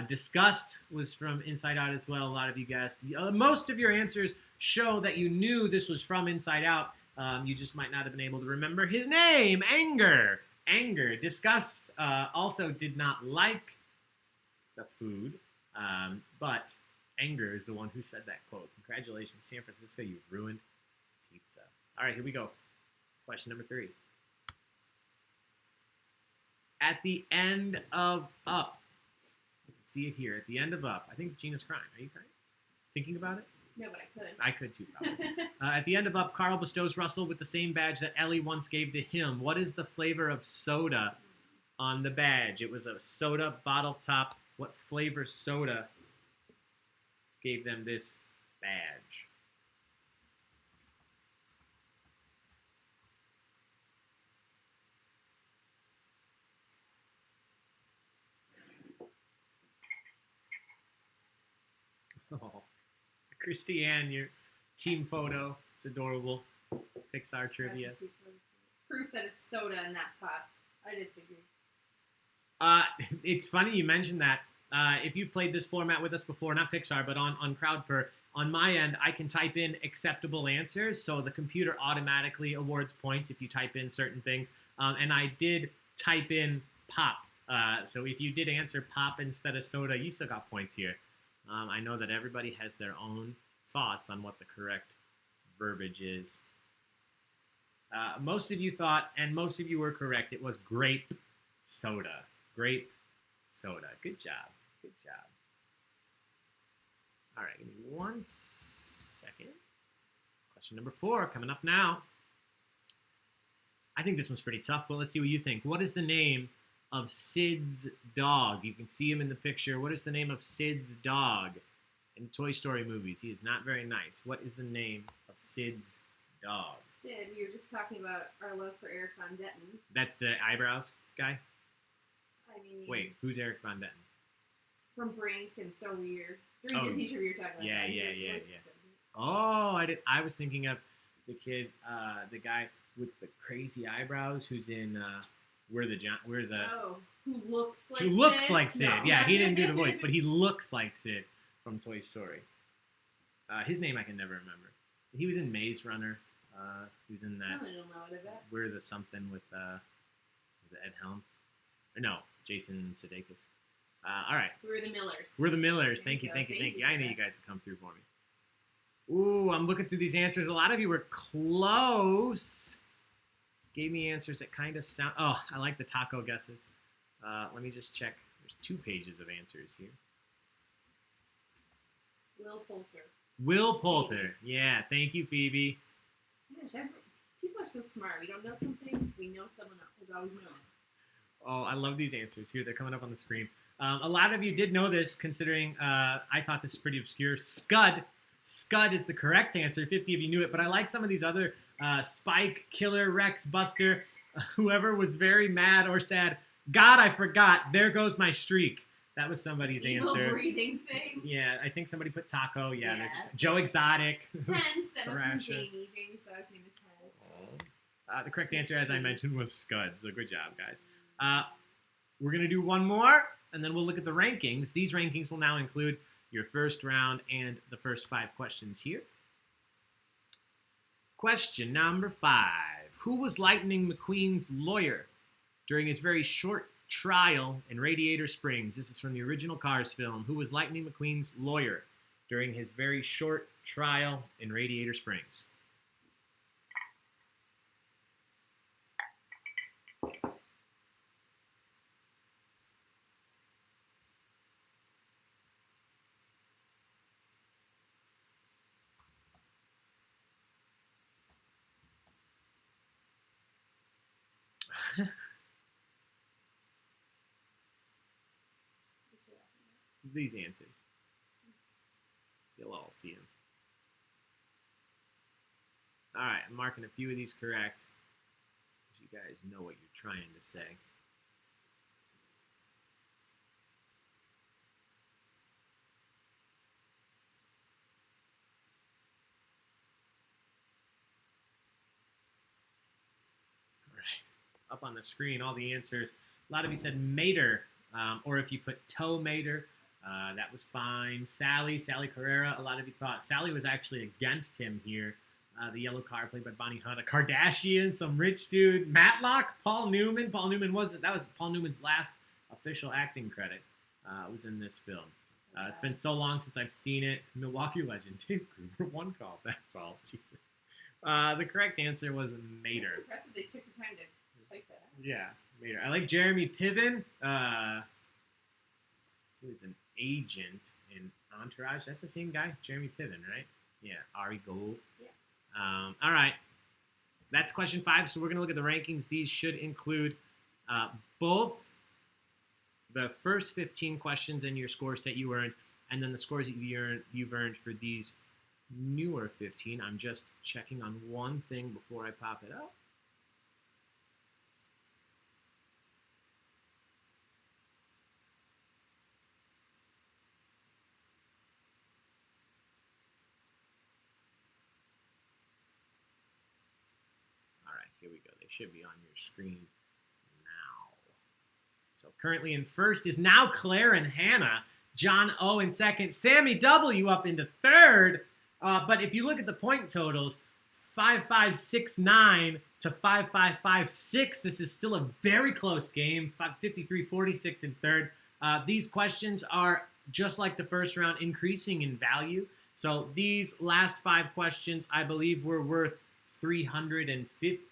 Disgust was from Inside Out as well. A lot of you guessed. Most of your answers show that you knew this was from Inside Out. You just might not have been able to remember his name. Anger. Disgust also did not like the food, but anger is the one who said that quote. Congratulations, San Francisco. You've ruined pizza. All right, here we go. Question number 3. At the end of Up. You can see it here. At the end of Up. I think Gina's crying. Are you crying? Thinking about it? No, but I could. I could too, probably. At the end of Up, Carl bestows Russell with the same badge that Ellie once gave to him. What is the flavor of soda on the badge? It was a soda bottle top. What flavor soda gave them this badge? Oh, Christiane, your team photo. It's adorable. Pixar trivia. Proof that it's soda in that pot. I disagree. It's funny you mentioned that. If you've played this format with us before, not Pixar, but on CrowdPer, on my end, I can type in acceptable answers, so the computer automatically awards points if you type in certain things. And I did type in pop. So if you did answer pop instead of soda, you still got points here. I know that everybody has their own thoughts on what the correct verbiage is. Most of you thought, and most of you were correct, it was grape soda. Grape soda. Good job. Good job. All right, give me 1 second. Question number 4 coming up now. I think this one's pretty tough, but let's see what you think. What is the name of Sid's dog? You can see him in the picture. What is the name of Sid's dog in the Toy Story movies? He is not very nice. What is the name of Sid's dog? Sid, we were just talking about our love for Eric Von Detten. That's the eyebrows guy? I mean... Wait, who's Eric Von Detten? From Brink and So Weird. During Disney trivia, you're talking about yeah, that. yeah. Oh, I was thinking of the kid, the guy with the crazy eyebrows who's in We're the Oh, who looks like Sid? Sid? Who looks like Sid. No. Yeah, he didn't do the voice, but he looks like Sid from Toy Story. His name I can never remember. He was in Maze Runner. He was in that. I don't know what I bet. We're the something with was it Ed Helms? Or no, Jason Sudeikis. All right. We're the Millers. We're the Millers. There Thank you. you I knew you guys would come through for me. Ooh, I'm looking through these answers. A lot of you were close. Gave me answers that kind of sound... Oh, I like the taco guesses. Let me just check. There's 2 pages of answers here. Will Poulter. Will Poulter. Yeah, thank you, Phoebe. Gosh, people are so smart. We don't know something, we know someone else has always known it. Oh, I love these answers. Here, they're coming up on the screen. A lot of you did know this, considering I thought this was pretty obscure. Scud. Scud is the correct answer. 50 of you knew it, but I like some of these other Spike, Killer, Rex, Buster, whoever was very mad or sad. God, I forgot. There goes my streak. That was somebody's Evil answer. breathing thing. Yeah, I think somebody put taco. Yeah, Yeah. there's Joe Exotic. Hence, that was from Thrasher. Jamie. Jamie's dog's name is Hence. The correct answer, as I mentioned, was Scud. So good job, guys. We're going to do one more, and then we'll look at the rankings. These rankings will now include your first round and the first 5 questions here. Question number 5. Who was Lightning McQueen's lawyer during his very short trial in Radiator Springs? This is from the original Cars film. Who was Lightning McQueen's lawyer during his very short trial in Radiator Springs? These answers. You'll all see them. All right, I'm marking a few of these correct. You guys know what you're trying to say. All right, up on the screen, all the answers. A lot of you said Mater, or if you put Toe Mater, that was fine. Sally Carrera, a lot of you thought Sally was actually against him here. The yellow car played by Bonnie Hunt. A Kardashian, some rich dude. Matlock, Paul Newman. Paul Newman was Paul Newman's last official acting credit. Was in this film. It's been so long since I've seen it. Milwaukee legend, Dave Gruber, one call. That's all. Jesus. The correct answer was Mater. It's impressive they took the time to type that out. Yeah, Mater. I like Jeremy Piven. He was an agent in Entourage. That's the same guy, Jeremy Piven, right? Yeah, Ari Gold. Yeah. All right. That's question 5. So we're going to look at the rankings. These should include both the first 15 questions and your scores that you earned, and then the scores that you've earned for these newer 15. I'm just checking on one thing before I pop it up. Here we go. They should be on your screen now. So currently in first is now Claire and Hannah. John O in second. Sammy W up into third. But if you look at the point totals, 5569 to 5556. This is still a very close game. 53-46 in third. These questions are just like the first round, increasing in value. So these last 5 questions, I believe, were worth 350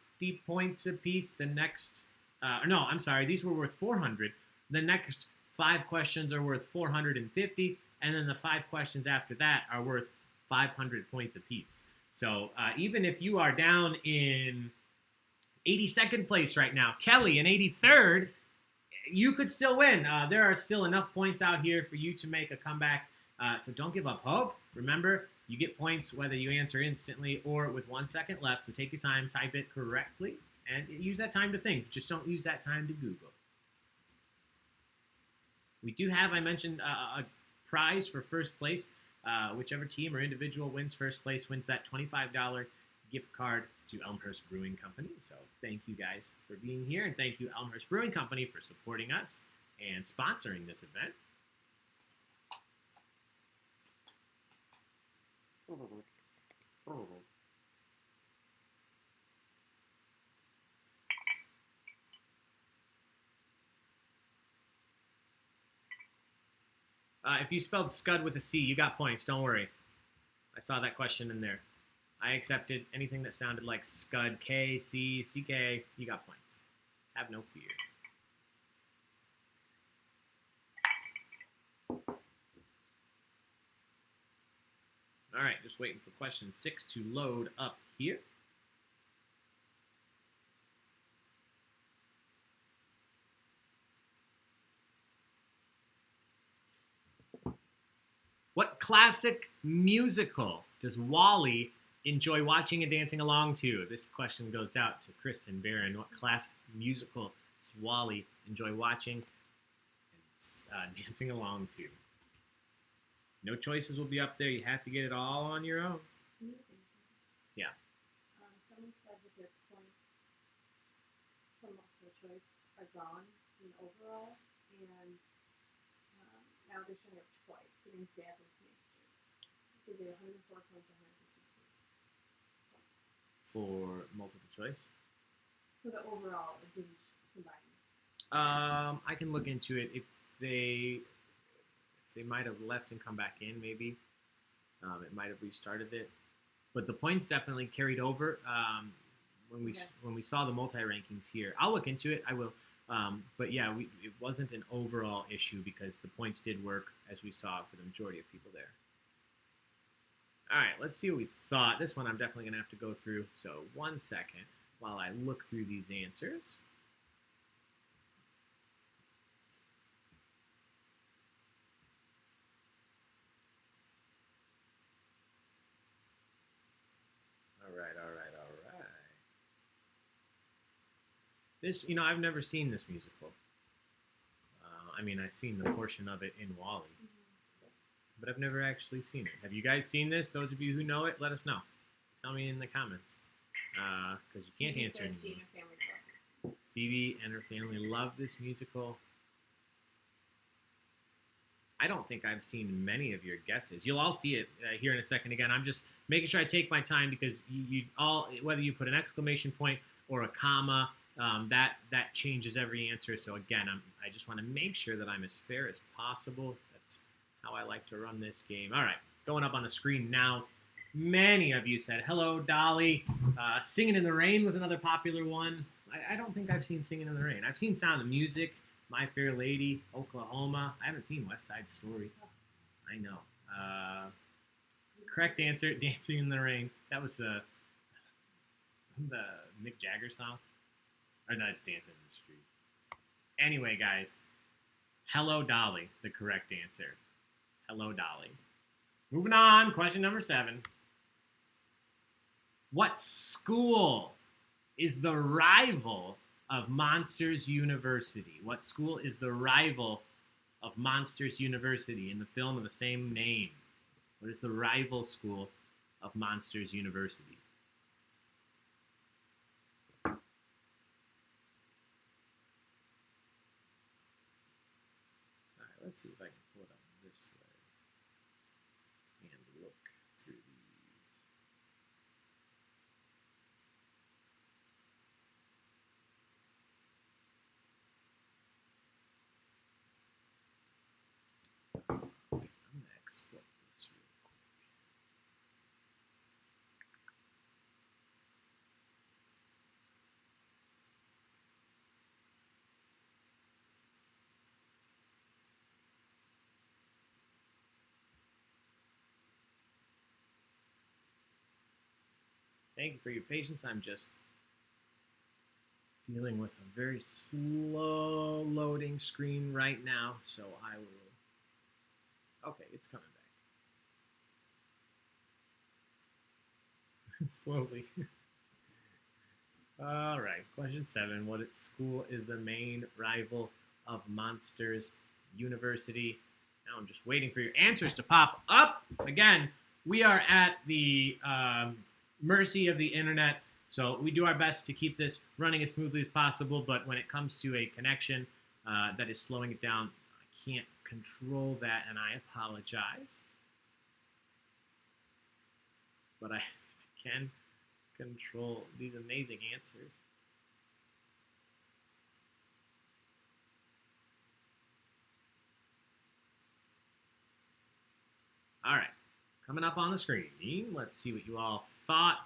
points apiece. The next, no, I'm sorry, these were worth 400. The next 5 questions are worth 450, and then the 5 questions after that are worth 500 points apiece. So even if you are down in 82nd place right now, Kelly in 83rd, you could still win. There are still enough points out here for you to make a comeback. So don't give up hope. Remember, you get points whether you answer instantly or with 1 second left. So take your time, type it correctly, and use that time to think. Just don't use that time to Google. We do have, I mentioned, a prize for first place. Whichever team or individual wins first place wins that $25 gift card to Elmhurst Brewing Company. So thank you guys for being here, and thank you Elmhurst Brewing Company for supporting us and sponsoring this event. If you spelled Scud with a C, you got points. Don't worry. I saw that question in there. I accepted anything that sounded like Scud, K, C, CK. You got points. Have no fear. All right, just waiting for question 6 to load up here. What classic musical does Wally enjoy watching and dancing along to? This question goes out to Kristen Barron. What classic musical does Wally enjoy watching and dancing along to? No choices will be up there. You have to get it all on your own. Yeah. Someone said that their points from multiple choice are gone in overall, and now they're showing up twice. The name's Dazzle Canisters. This is 104 points, 152 points. For multiple choice? For the overall, it didn't combine. I can look into it. If they might have left and come back in, maybe. It might have restarted it. But the points definitely carried over when we saw the multi-rankings here. I'll look into it. I will. But yeah, it wasn't an overall issue because the points did work, as we saw, for the majority of people there. All right, let's see what we thought. This one I'm definitely going to have to go through. So 1 second while I look through these answers. All right. This, I've never seen this musical. I mean, I've seen the portion of it in Wall-E, but I've never actually seen it. Have you guys seen this? Those of you who know it, let us know. Tell me in the comments, because you can't Maybe answer says anymore. she and her family love this. Phoebe and her family love this musical. I don't think I've seen many of your guesses. You'll all see it here in a second. Again, I'm just making sure I take my time because you all, whether you put an exclamation point or a comma, that changes every answer. So again, I just want to make sure that I'm as fair as possible. That's how I like to run this game. All right, going up on the screen now. Many of you said, hello, Dolly. Singing in the Rain was another popular one. I don't think I've seen Singing in the Rain. I've seen Sound of Music, My Fair Lady, Oklahoma. I haven't seen West Side Story. I know. Correct answer, Dancing in the Rain. That was the Mick Jagger song. Or no, it's Dancing in the Streets. Anyway, guys. Hello, Dolly, the correct answer. Hello, Dolly. Moving on, question number 7. What school is the rival of Monsters University? What school is the rival of Monsters University in the film of the same name? What is the rival school of Monsters University? All right, let's see if I can pull it up this way and look through these. I'm going to export this real quick. Thank you for your patience. I'm just dealing with a very slow loading screen right now, so I will... Okay, it's coming back. Slowly. All right, question 7. What school is the main rival of Monsters University? Now I'm just waiting for your answers to pop up. Again, we are at the mercy of the internet, so we do our best to keep this running as smoothly as possible, but when it comes to a connection that is slowing it down, I can't control that, and I apologize. But I can control these amazing answers. All right, coming up on the screen. Let's see what you all thought.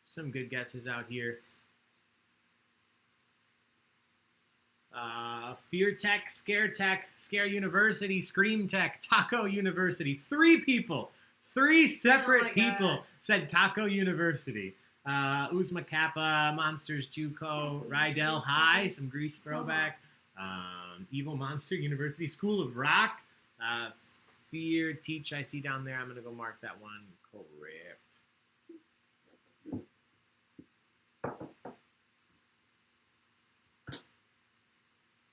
Some good guesses out here. Fear Tech, Scare University, Scream Tech, Taco University. 3 people, 3 separate people said Taco University. Uzma Kappa, Monsters JUCO, Rydell High, some Grease throwback. Evil Monster University, School of Rock. Fear Teach, I see down there. I'm going to go mark that one correct.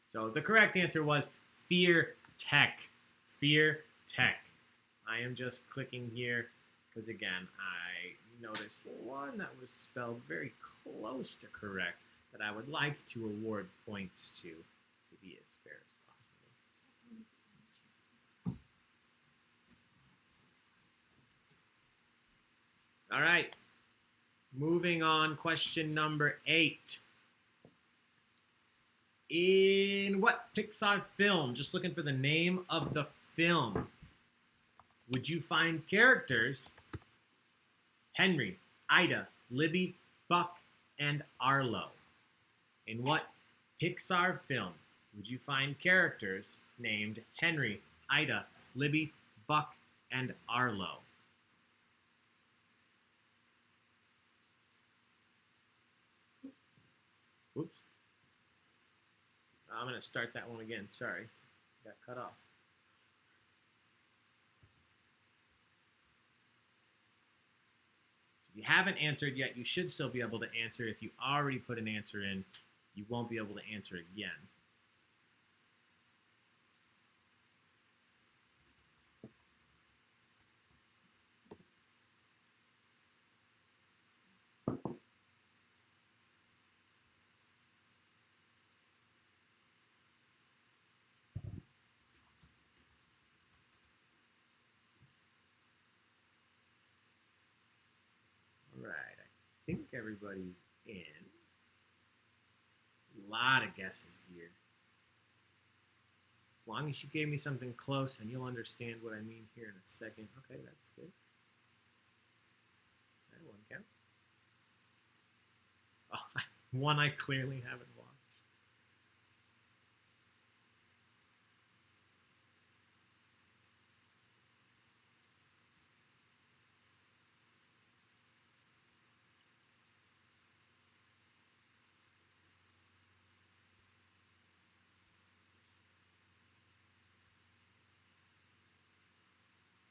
So the correct answer was Fear Tech. Fear Tech. I am just clicking here because, again, I noticed one that was spelled very close to correct that I would like to award points to be as fair as possible. All right. Moving on, question number 8. In what Pixar film, just looking for the name of the film, would you find characters Henry, Ida, Libby, Buck, and Arlo? In what Pixar film would you find characters named Henry, Ida, Libby, Buck, and Arlo? Whoops. I'm going to start that one again. Sorry. Got cut off. So if you haven't answered yet, you should still be able to answer. If you already put an answer in, you won't be able to answer again. All right, I think everybody's in. A lot of guesses here. As long as you gave me something close, and you'll understand what I mean here in a second. Okay, that's good. That one counts. Oh, one I clearly haven't watched.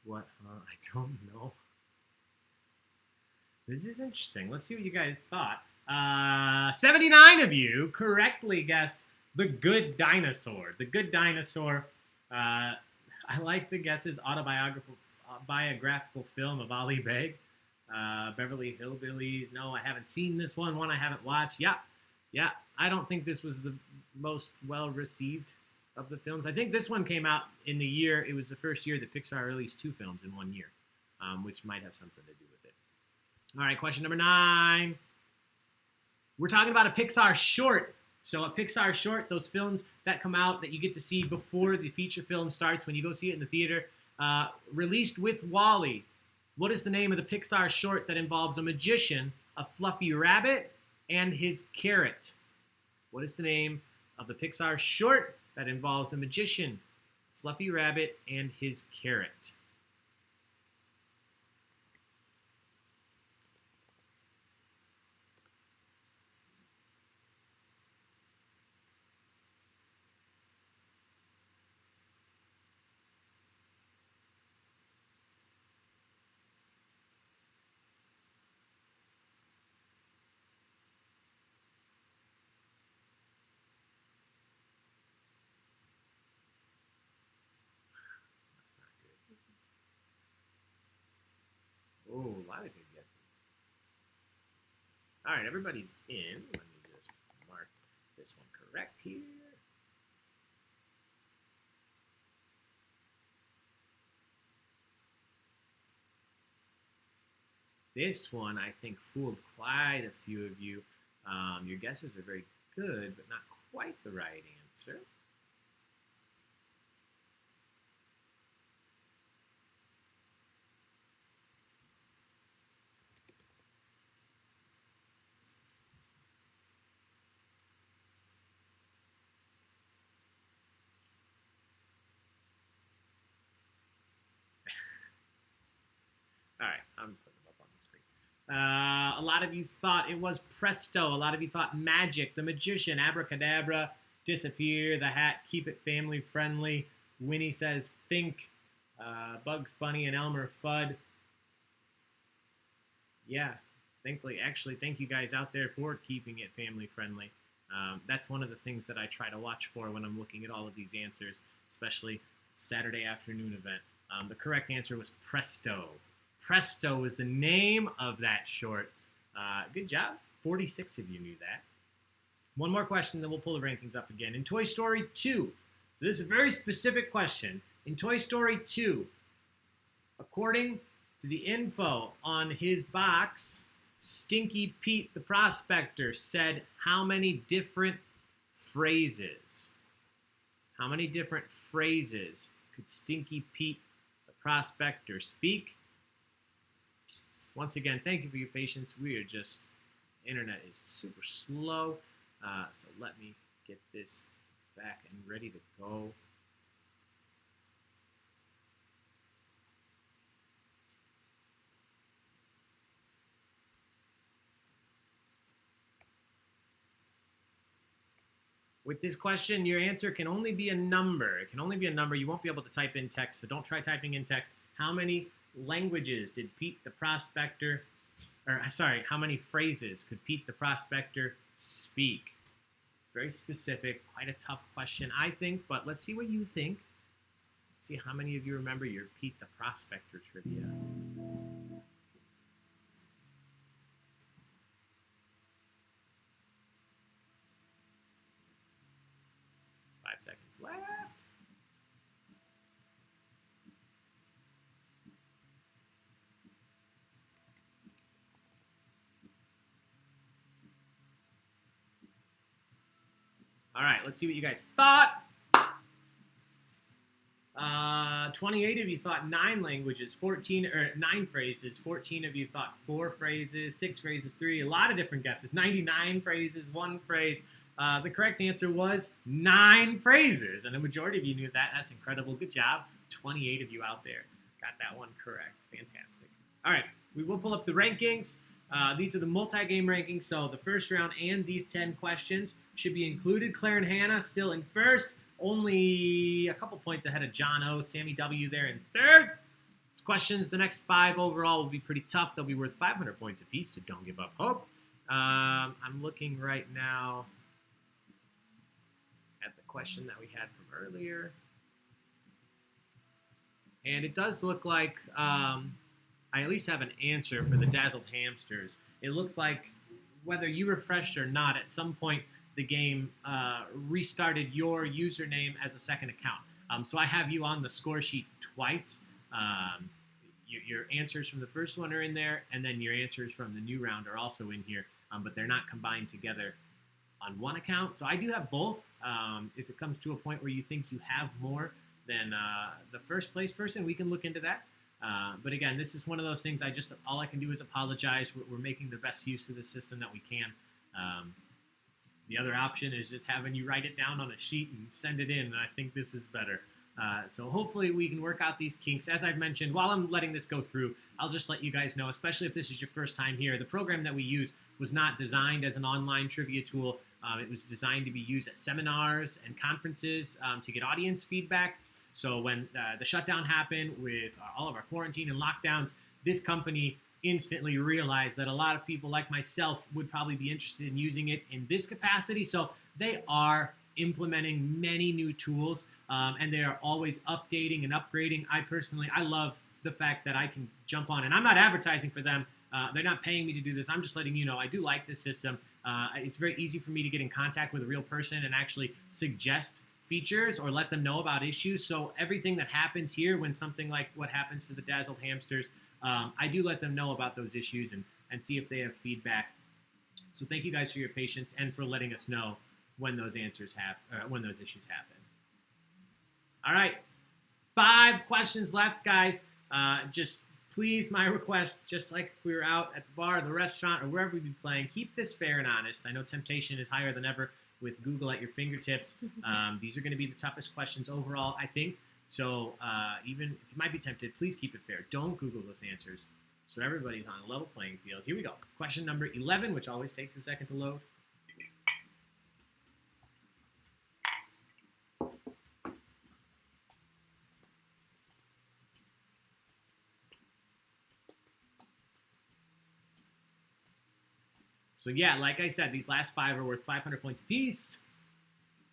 What? I don't know. This is interesting. Let's see what you guys thought. 79 of you correctly guessed The Good Dinosaur. The Good Dinosaur. I like the guesses. Biographical film of Ali Baig. Beverly Hillbillies. No, I haven't seen this one. One I haven't watched. Yeah. I don't think this was the most well-received of the films. I think this one came out in the year, it was the first year that Pixar released 2 films in 1 year, which might have something to do with it. All right, question number 9. We're talking about a Pixar short. So a Pixar short, those films that come out that you get to see before the feature film starts, when you go see it in the theater, released with WALL-E. What is the name of the Pixar short that involves a magician, a fluffy rabbit, and his carrot? What is the name of the Pixar short that involves a magician, a fluffy rabbit, and his carrot? Oh, a lot of good guesses. All right, everybody's in. Let me just mark this one correct here. This one, I think, fooled quite a few of you. Your guesses are very good, but not quite the right answer. All right, I'm putting them up on the screen. A lot of you thought it was Presto. A lot of you thought Magic, the Magician, Abracadabra, Disappear, The Hat, Keep It Family Friendly. Winnie says Think, Bugs Bunny and Elmer Fudd. Yeah, thankfully, actually, thank you guys out there for keeping it family friendly. That's one of the things that I try to watch for when I'm looking at all of these answers, especially Saturday afternoon event. The correct answer was Presto. Presto is the name of that short. Good job. 46 of you knew that. One more question, then we'll pull the rankings up again. In Toy Story 2, so this is a very specific question. In Toy Story 2, according to the info on his box, Stinky Pete the prospector said how many different phrases? How many different phrases could Stinky Pete the prospector speak? Once again, thank you for your patience. We are just, internet is super slow. So let me get this back and ready to go. With this question, your answer can only be a number. It can only be a number. You won't be able to type in text, so don't try typing in text. How many languages did Pete the prospector, or sorry, how many phrases could Pete the prospector speak? Very specific, quite a tough question, I think, but let's see what you think. Let's see how many of you remember your Pete the Prospector trivia. Five seconds left. All right, let's see what you guys thought. 28 of you thought 9 languages, 9 phrases. 14 of you thought 4 phrases, 6 phrases, 3. A lot of different guesses. 99 phrases, 1 phrase. The correct answer was 9 phrases, and a majority of you knew that. That's incredible. Good job. 28 of you out there got that one correct. Fantastic. All right, we will pull up the rankings. These are the multi-game rankings, so the first round and these 10 questions should be included. Claire and Hannah still in first, only a couple points ahead of John O. Sammy W. there in third. These questions, the next 5 overall will be pretty tough. They'll be worth 500 points apiece, so don't give up hope. I'm looking right now at the question that we had from earlier. And it does look like I at least have an answer for the Dazzled Hamsters. It looks like whether you refreshed or not, at some point the game restarted your username as a second account. So I have you on the score sheet twice. Your answers from the first one are in there, and then your answers from the new round are also in here, but they're not combined together on one account. So I do have both. If it comes to a point where you think you have more than the first place person, we can look into that. But again, this is one of those things all I can do is apologize. We're making the best use of the system that we can. The other option is just having you write it down on a sheet and send it in, and I think this is better. So hopefully we can work out these kinks. As I've mentioned, while I'm letting this go through, I'll just let you guys know, especially if this is your first time here, the program that we use was not designed as an online trivia tool. It was designed to be used at seminars and conferences to get audience feedback. So when the shutdown happened with all of our quarantine and lockdowns, this company instantly realized that a lot of people like myself would probably be interested in using it in this capacity. So they are implementing many new tools, and they are always updating and upgrading. I love the fact that I can jump on, and I'm not advertising for them. They're not paying me to do this. I'm just letting you know I do like this system. It's very easy for me to get in contact with a real person and actually suggest features or let them know about issues. So everything that happens here, when something like what happens to the Dazzled Hamsters, I do let them know about those issues and see if they have feedback. So thank you guys for your patience and for letting us know when those issues happen. All right, 5 questions left, guys. Just please, my request, just like if we were out at the bar, the restaurant, or wherever we'd be playing, keep this fair and honest. I know temptation is higher than ever with Google at your fingertips. These are going to be the toughest questions overall, I think. So even if you might be tempted, please keep it fair. Don't Google those answers so everybody's on a level playing field. Here we go. Question number 11, which always takes a second to load. So yeah, like I said, these last 5 are worth 500 points apiece,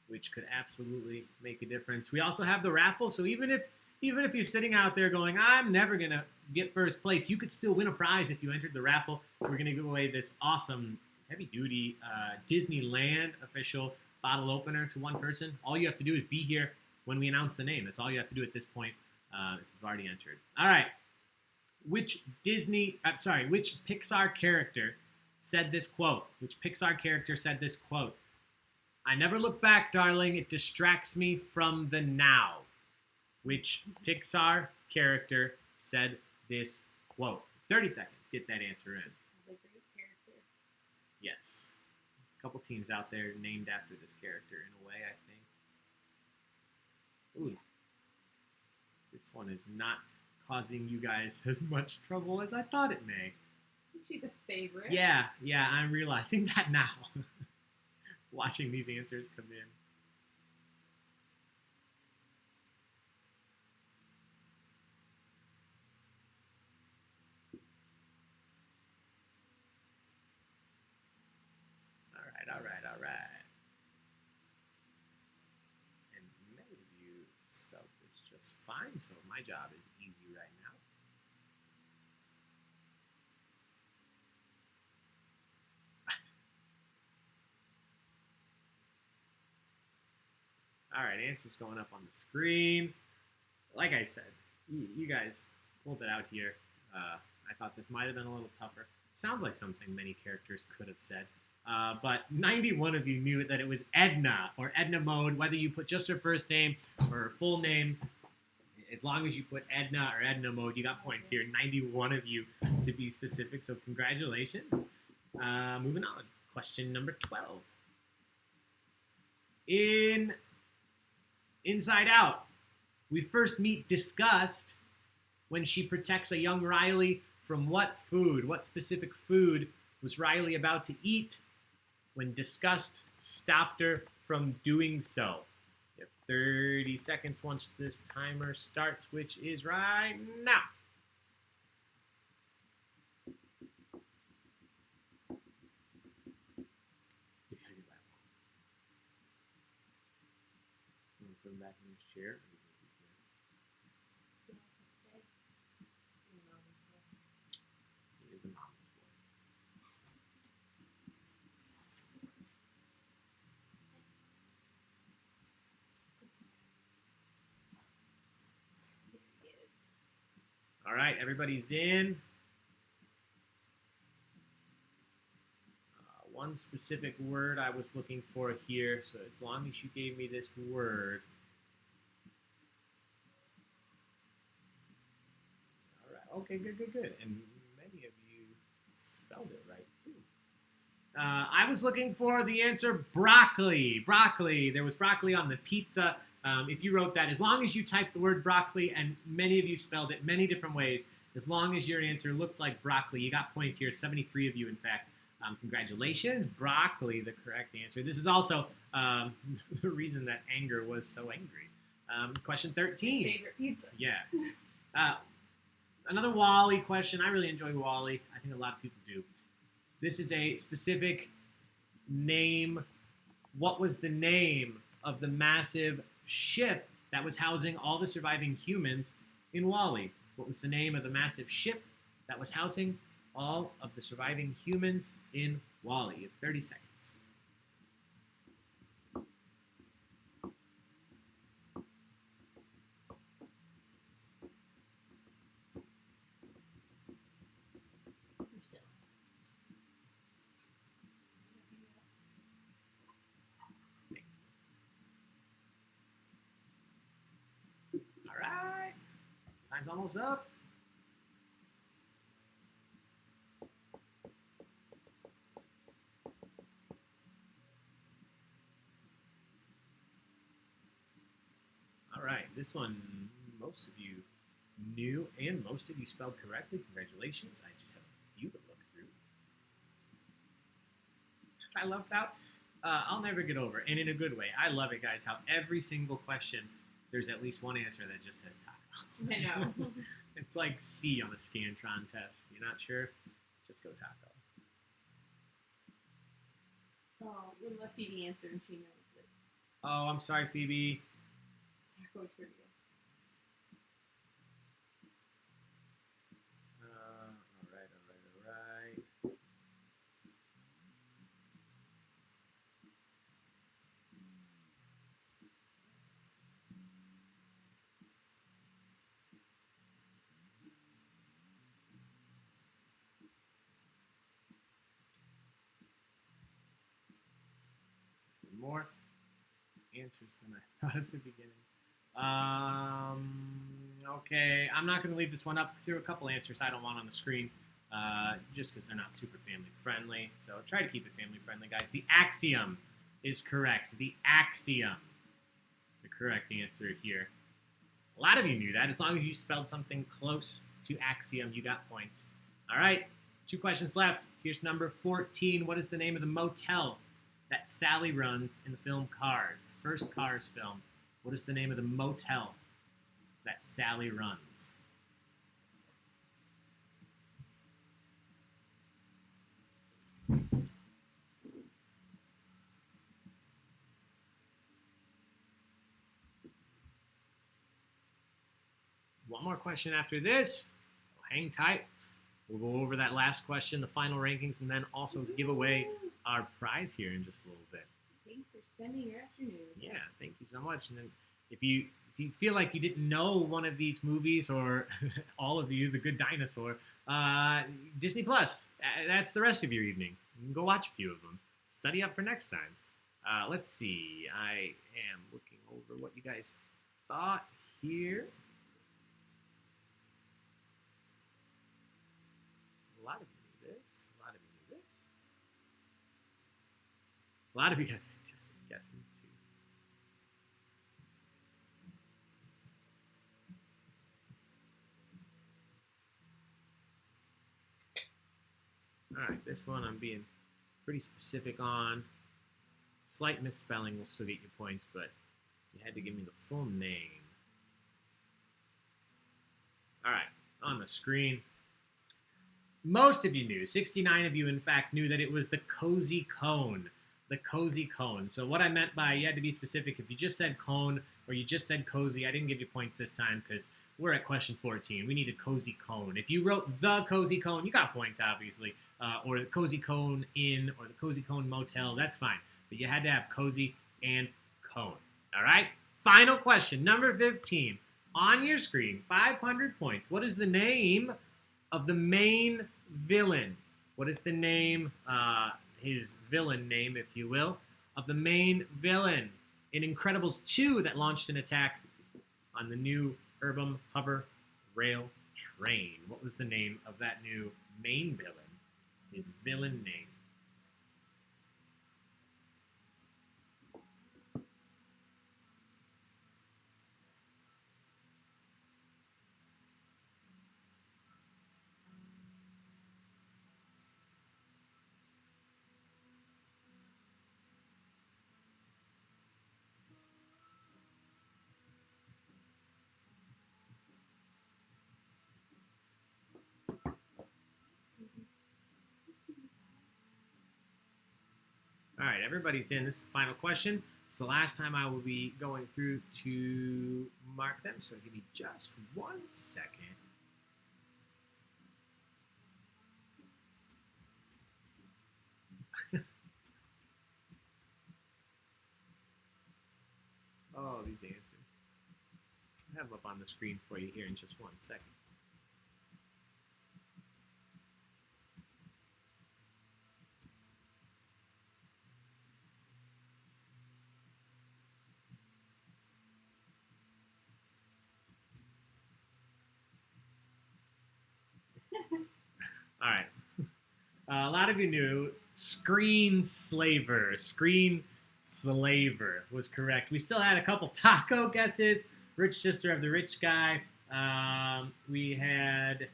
which could absolutely make a difference. We also have the raffle, so even if you're sitting out there going, I'm never going to get first place, you could still win a prize if you entered the raffle. We're going to give away this awesome heavy-duty Disneyland official bottle opener to one person. All you have to do is be here when we announce the name. That's all you have to do at this point if you've already entered. All right. Which Pixar character said this quote? Which Pixar character said this quote? I never look back, darling. It distracts me from the now. Which Pixar character said this quote? 30 seconds. Get that answer in. The great character. Yes. A couple teams out there named after this character in a way, I think. Ooh. This one is not causing you guys as much trouble as I thought it may. She's a favorite. Yeah, I'm realizing that now. Watching these answers come in. All right. just fine, so my job is easy right now. All right, answers going up on the screen. Like I said, you guys pulled it out here. I thought this might have been a little tougher. Sounds like something many characters could have said. But 91 of you knew that it was Edna or Edna Mode, whether you put just her first name or her full name. As long as you put Edna or Edna Mode, you got points here. 91 of you to be specific, so congratulations. Moving on. Question number 12. In Inside Out, we first meet Disgust when she protects a young Riley from what food? What specific food was Riley about to eat when Disgust stopped her from doing so? You have 30 seconds once this timer starts, which is right now. He's gonna be back. I'm gonna put him back in his chair. He is a mama's boy. All right, everybody's in. One specific word I was looking for here, so as long as you gave me this word. All right, okay, good. And many of you spelled it right, too. I was looking for the answer broccoli. Broccoli. There was broccoli on the pizza. If you wrote that, as long as you typed the word broccoli, and many of you spelled it many different ways, as long as your answer looked like broccoli, you got points here, 73 of you, in fact. Congratulations, broccoli, the correct answer. This is also the reason that anger was so angry. Question 13. My favorite pizza. Yeah. Another Wall-E question. I really enjoy Wall-E. I think a lot of people do. This is a specific name. What was the name of the massive ship that was housing all the surviving humans in Wall-E? What was the name of the massive ship that was housing all of the surviving humans in Wall-E? You have 30 seconds. All right. Time's almost up. All right, this one most of you knew and most of you spelled correctly. Congratulations. I just have a few to look through. I love how I'll never get over, and in a good way. I love it, guys, how every single question there's at least one answer that just says taco. I know. It's like C on a Scantron test. You're not sure? Just go taco. Oh, we'll let Phoebe answer and she knows it. Oh, I'm sorry, Phoebe. Taco trivia. All right. More answers than I thought at the beginning. Okay, I'm not going to leave this one up because there are a couple answers I don't want on the screen, just because they're not super family friendly. So try to keep it family friendly, guys. The axiom is correct. The axiom, the correct answer here. A lot of you knew that. As long as you spelled something close to axiom, you got points. All right, 2 questions left. Here's number 14. What is the name of the motel that Sally runs in the film Cars, the first Cars film? What is the name of the motel that Sally runs? one more question after this. So hang tight. We'll go over that last question, the final rankings, and then also give away our prize here in just a little bit. Thanks for spending your afternoon. Yeah, thank you so much. And then if you feel like you didn't know one of these movies, or all of you, The Good Dinosaur, Disney Plus, that's the rest of your evening. You can go watch a few of them. Study up for next time. Let's see. I am looking over what you guys thought here. A lot of you knew this. A lot of you knew this. A lot of you had fantastic guesses too. All right, this one I'm being pretty specific on. Slight misspelling will still get you points, but you had to give me the full name. All right, on the screen. Most of you knew, 69 of you in fact knew that it was the Cozy Cone. The Cozy Cone. So what I meant by, you had to be specific. If you just said cone or you just said cozy, I didn't give you points this time because we're at question 14. We need a Cozy Cone. If you wrote the Cozy Cone, you got points obviously. Or the Cozy Cone Inn or the Cozy Cone Motel, that's fine. But you had to have cozy and cone. All right? Final question, number 15. On your screen, 500 points. What is the name of the main villain? What is the name, his villain name, if you will, of the main villain in Incredibles 2 that launched an attack on the new Urban Hover Rail Train? What was the name of that new main villain? His villain name. All right, everybody's in. This is the final question. It's the last time I will be going through to mark them, so give me just 1 second. Oh, these answers. I have them up on the screen for you here in just 1 second. All right. A lot of you knew Screen Slaver. Screen Slaver was correct. We still had a couple taco guesses. Rich Sister of the Rich Guy. We had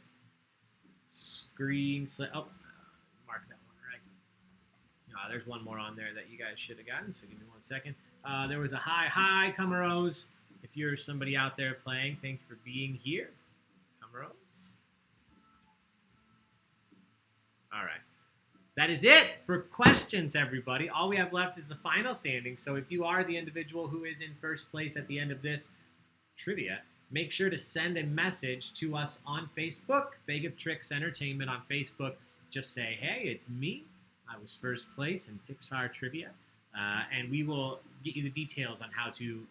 Screen Slaver. Oh, mark that one right. There's one more on there that you guys should have gotten, so give me 1 second. There was a hi, Camaros. If you're somebody out there playing, thank you for being here. Camaros. All right. That is it for questions, everybody. All we have left is the final standing. So if you are the individual who is in first place at the end of this trivia, make sure to send a message to us on Facebook, Baig of Tricks Entertainment on Facebook. Just say, hey, it's me. I was first place in Pixar trivia. And we will get you the details on how to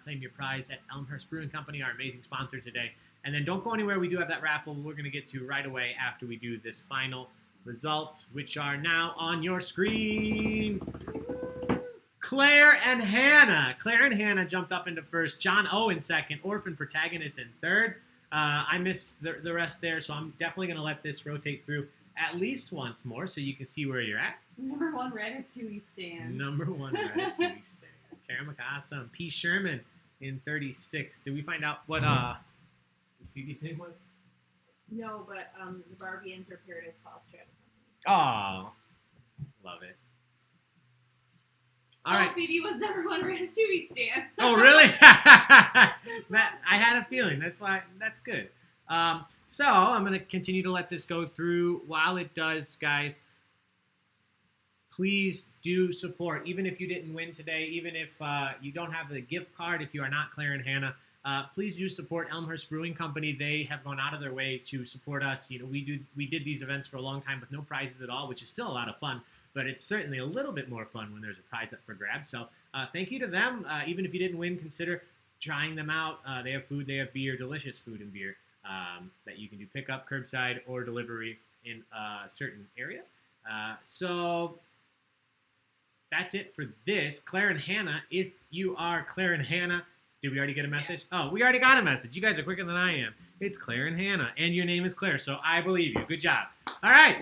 claim your prize at Elmhurst Brewing Company, our amazing sponsor today. And then don't go anywhere. We do have that raffle we're going to get to right away after we do this final results, which are now on your screen. Claire and Hannah. Claire and Hannah jumped up into first. John O in second. Orphan Protagonist in third. I missed the rest there, so I'm definitely going to let this rotate through at least once more so you can see where you're at. Number 1 Ratatouille stand. Number 1 Ratatouille stand. Karen McCassa and P. Sherman in 36. Did we find out what Phoebe's name was? No, but the Barbians are Paradise Falls Travel Company. Oh, love it. All right. Phoebe was number 1 Ratatouille stand. Oh, really? I had a feeling. That's why. That's good. So I'm going to continue to let this go through. While it does, guys, please do support. Even if you didn't win today, even if you don't have the gift card, if you are not Claire and Hannah, please do support Elmhurst Brewing Company. They have gone out of their way to support us. You know, we did these events for a long time with no prizes at all, which is still a lot of fun, but it's certainly a little bit more fun when there's a prize up for grabs. So thank you to them. Even if you didn't win, consider trying them out. They have food, they have beer, delicious food and beer that you can do pickup, curbside, or delivery in a certain area. So that's it for this. Claire and Hannah, if you are Claire and Hannah, did we already get a message? Oh, we already got a message. You guys are quicker than I am. It's Claire and Hannah, and your name is Claire, so I believe you. Good job. All right,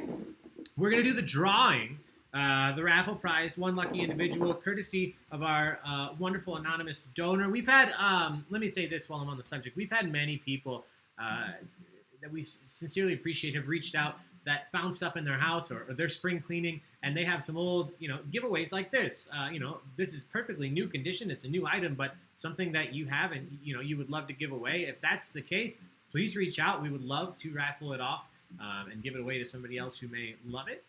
we're going to do the drawing. The raffle prize, one lucky individual, courtesy of our wonderful anonymous donor. We've had, let me say this while I'm on the subject, we've had many people that we sincerely appreciate have reached out that found stuff in their house or their spring cleaning, and they have some old, giveaways like this. This is perfectly new condition. It's a new item, but something that you have and, you would love to give away. If that's the case, please reach out. We would love to raffle it off and give it away to somebody else who may love it.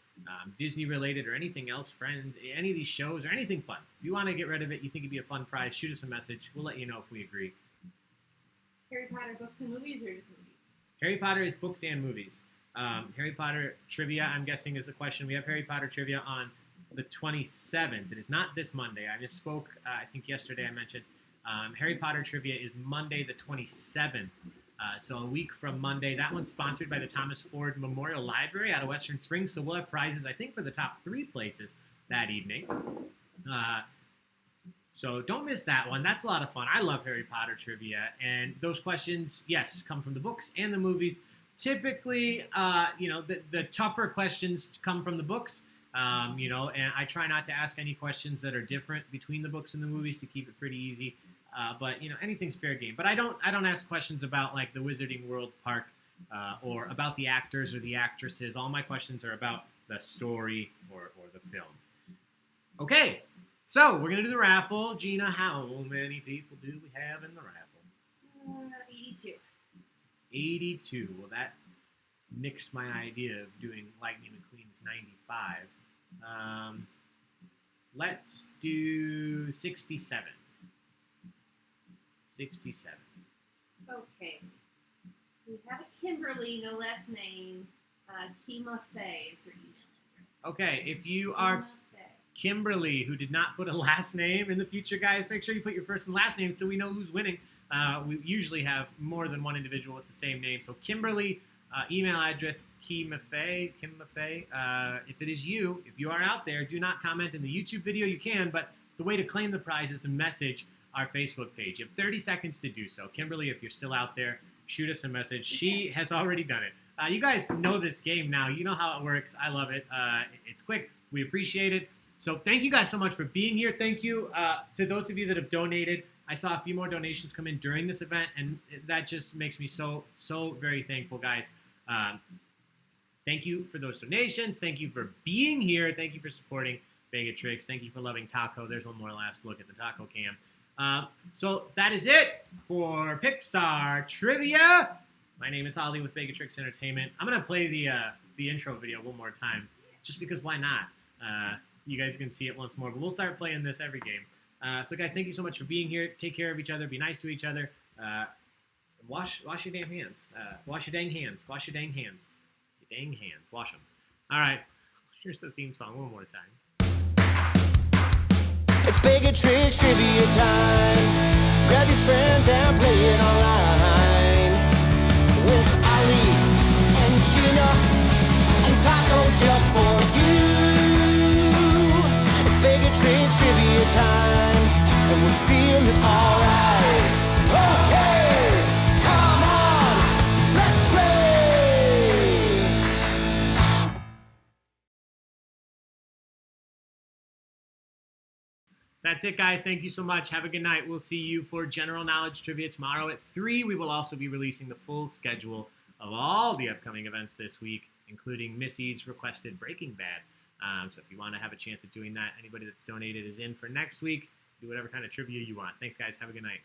Disney related or anything else, Friends, any of these shows or anything fun. If you want to get rid of it, you think it'd be a fun prize, shoot us a message. We'll let you know if we agree. Harry Potter books and movies or just movies? Harry Potter is books and movies. Harry Potter trivia, I'm guessing, is the question. We have Harry Potter trivia on the 27th. It is not this Monday. I misspoke. I think yesterday I mentioned Harry Potter trivia is Monday the 27th. So a week from Monday. That one's sponsored by the Thomas Ford Memorial Library out of Western Springs. So we'll have prizes, I think, for the top 3 places that evening. So don't miss that one. That's a lot of fun. I love Harry Potter trivia. And those questions, yes, come from the books and the movies. Typically, the tougher questions come from the books. And I try not to ask any questions that are different between the books and the movies to keep it pretty easy. But anything's fair game. But I don't ask questions about like the Wizarding World Park or about the actors or the actresses. All my questions are about the story or the film. Okay, so we're gonna do the raffle. Gina, how many people do we have in the raffle? 82. 82. Well, that nixed my idea of doing Lightning McQueen's 95. Let's do 67. 67. Okay. We have a Kimberly, no last name. Kima Faye is her email address. Okay, if you are Kimberly, who did not put a last name in the future, guys, make sure you put your first and last name so we know who's winning. We usually have more than one individual with the same name. So Kimberly, email address Kim Maffei. If it is you, if you are out there, do not comment in the YouTube video. You can, but the way to claim the prize is to message our Facebook page. You have 30 seconds to do so. Kimberly, if you're still out there, shoot us a message. She has already done it. You guys know this game now. You know how it works. I love it. It's quick. We appreciate it. So thank you guys so much for being here. Thank you to those of you that have donated. I saw a few more donations come in during this event, and that just makes me so very thankful, guys. Thank you for those donations. Thank you for being here. Thank you for supporting Vegatrix. Thank you for loving Taco. There's one more last look at the Taco Cam. So that is it for Pixar Trivia. My name is Ali with Vegatrix Entertainment. I'm going to play the intro video one more time, just because why not? You guys can see it once more, but we'll start playing this every game. So guys, thank you so much for being here. Take care of each other. Be nice to each other. Wash your damn hands. Wash your dang hands. Wash your dang hands. Your dang hands. Wash them. All right. Here's the theme song one more time. It's Vegatrix trivia time. Grab your friends and play it online. With Ali and Gina and Taco just for you. It's Vegatrix trivia time, and we're feeling alright. Okay, come on, let's play. That's it, guys. Thank you so much. Have a good night. We'll see you for General Knowledge Trivia tomorrow at 3. We will also be releasing the full schedule of all the upcoming events this week, including Missy's requested Breaking Bad. So if you want to have a chance at doing that, anybody that's donated is in for next week. Do whatever kind of trivia you want. Thanks, guys. Have a good night.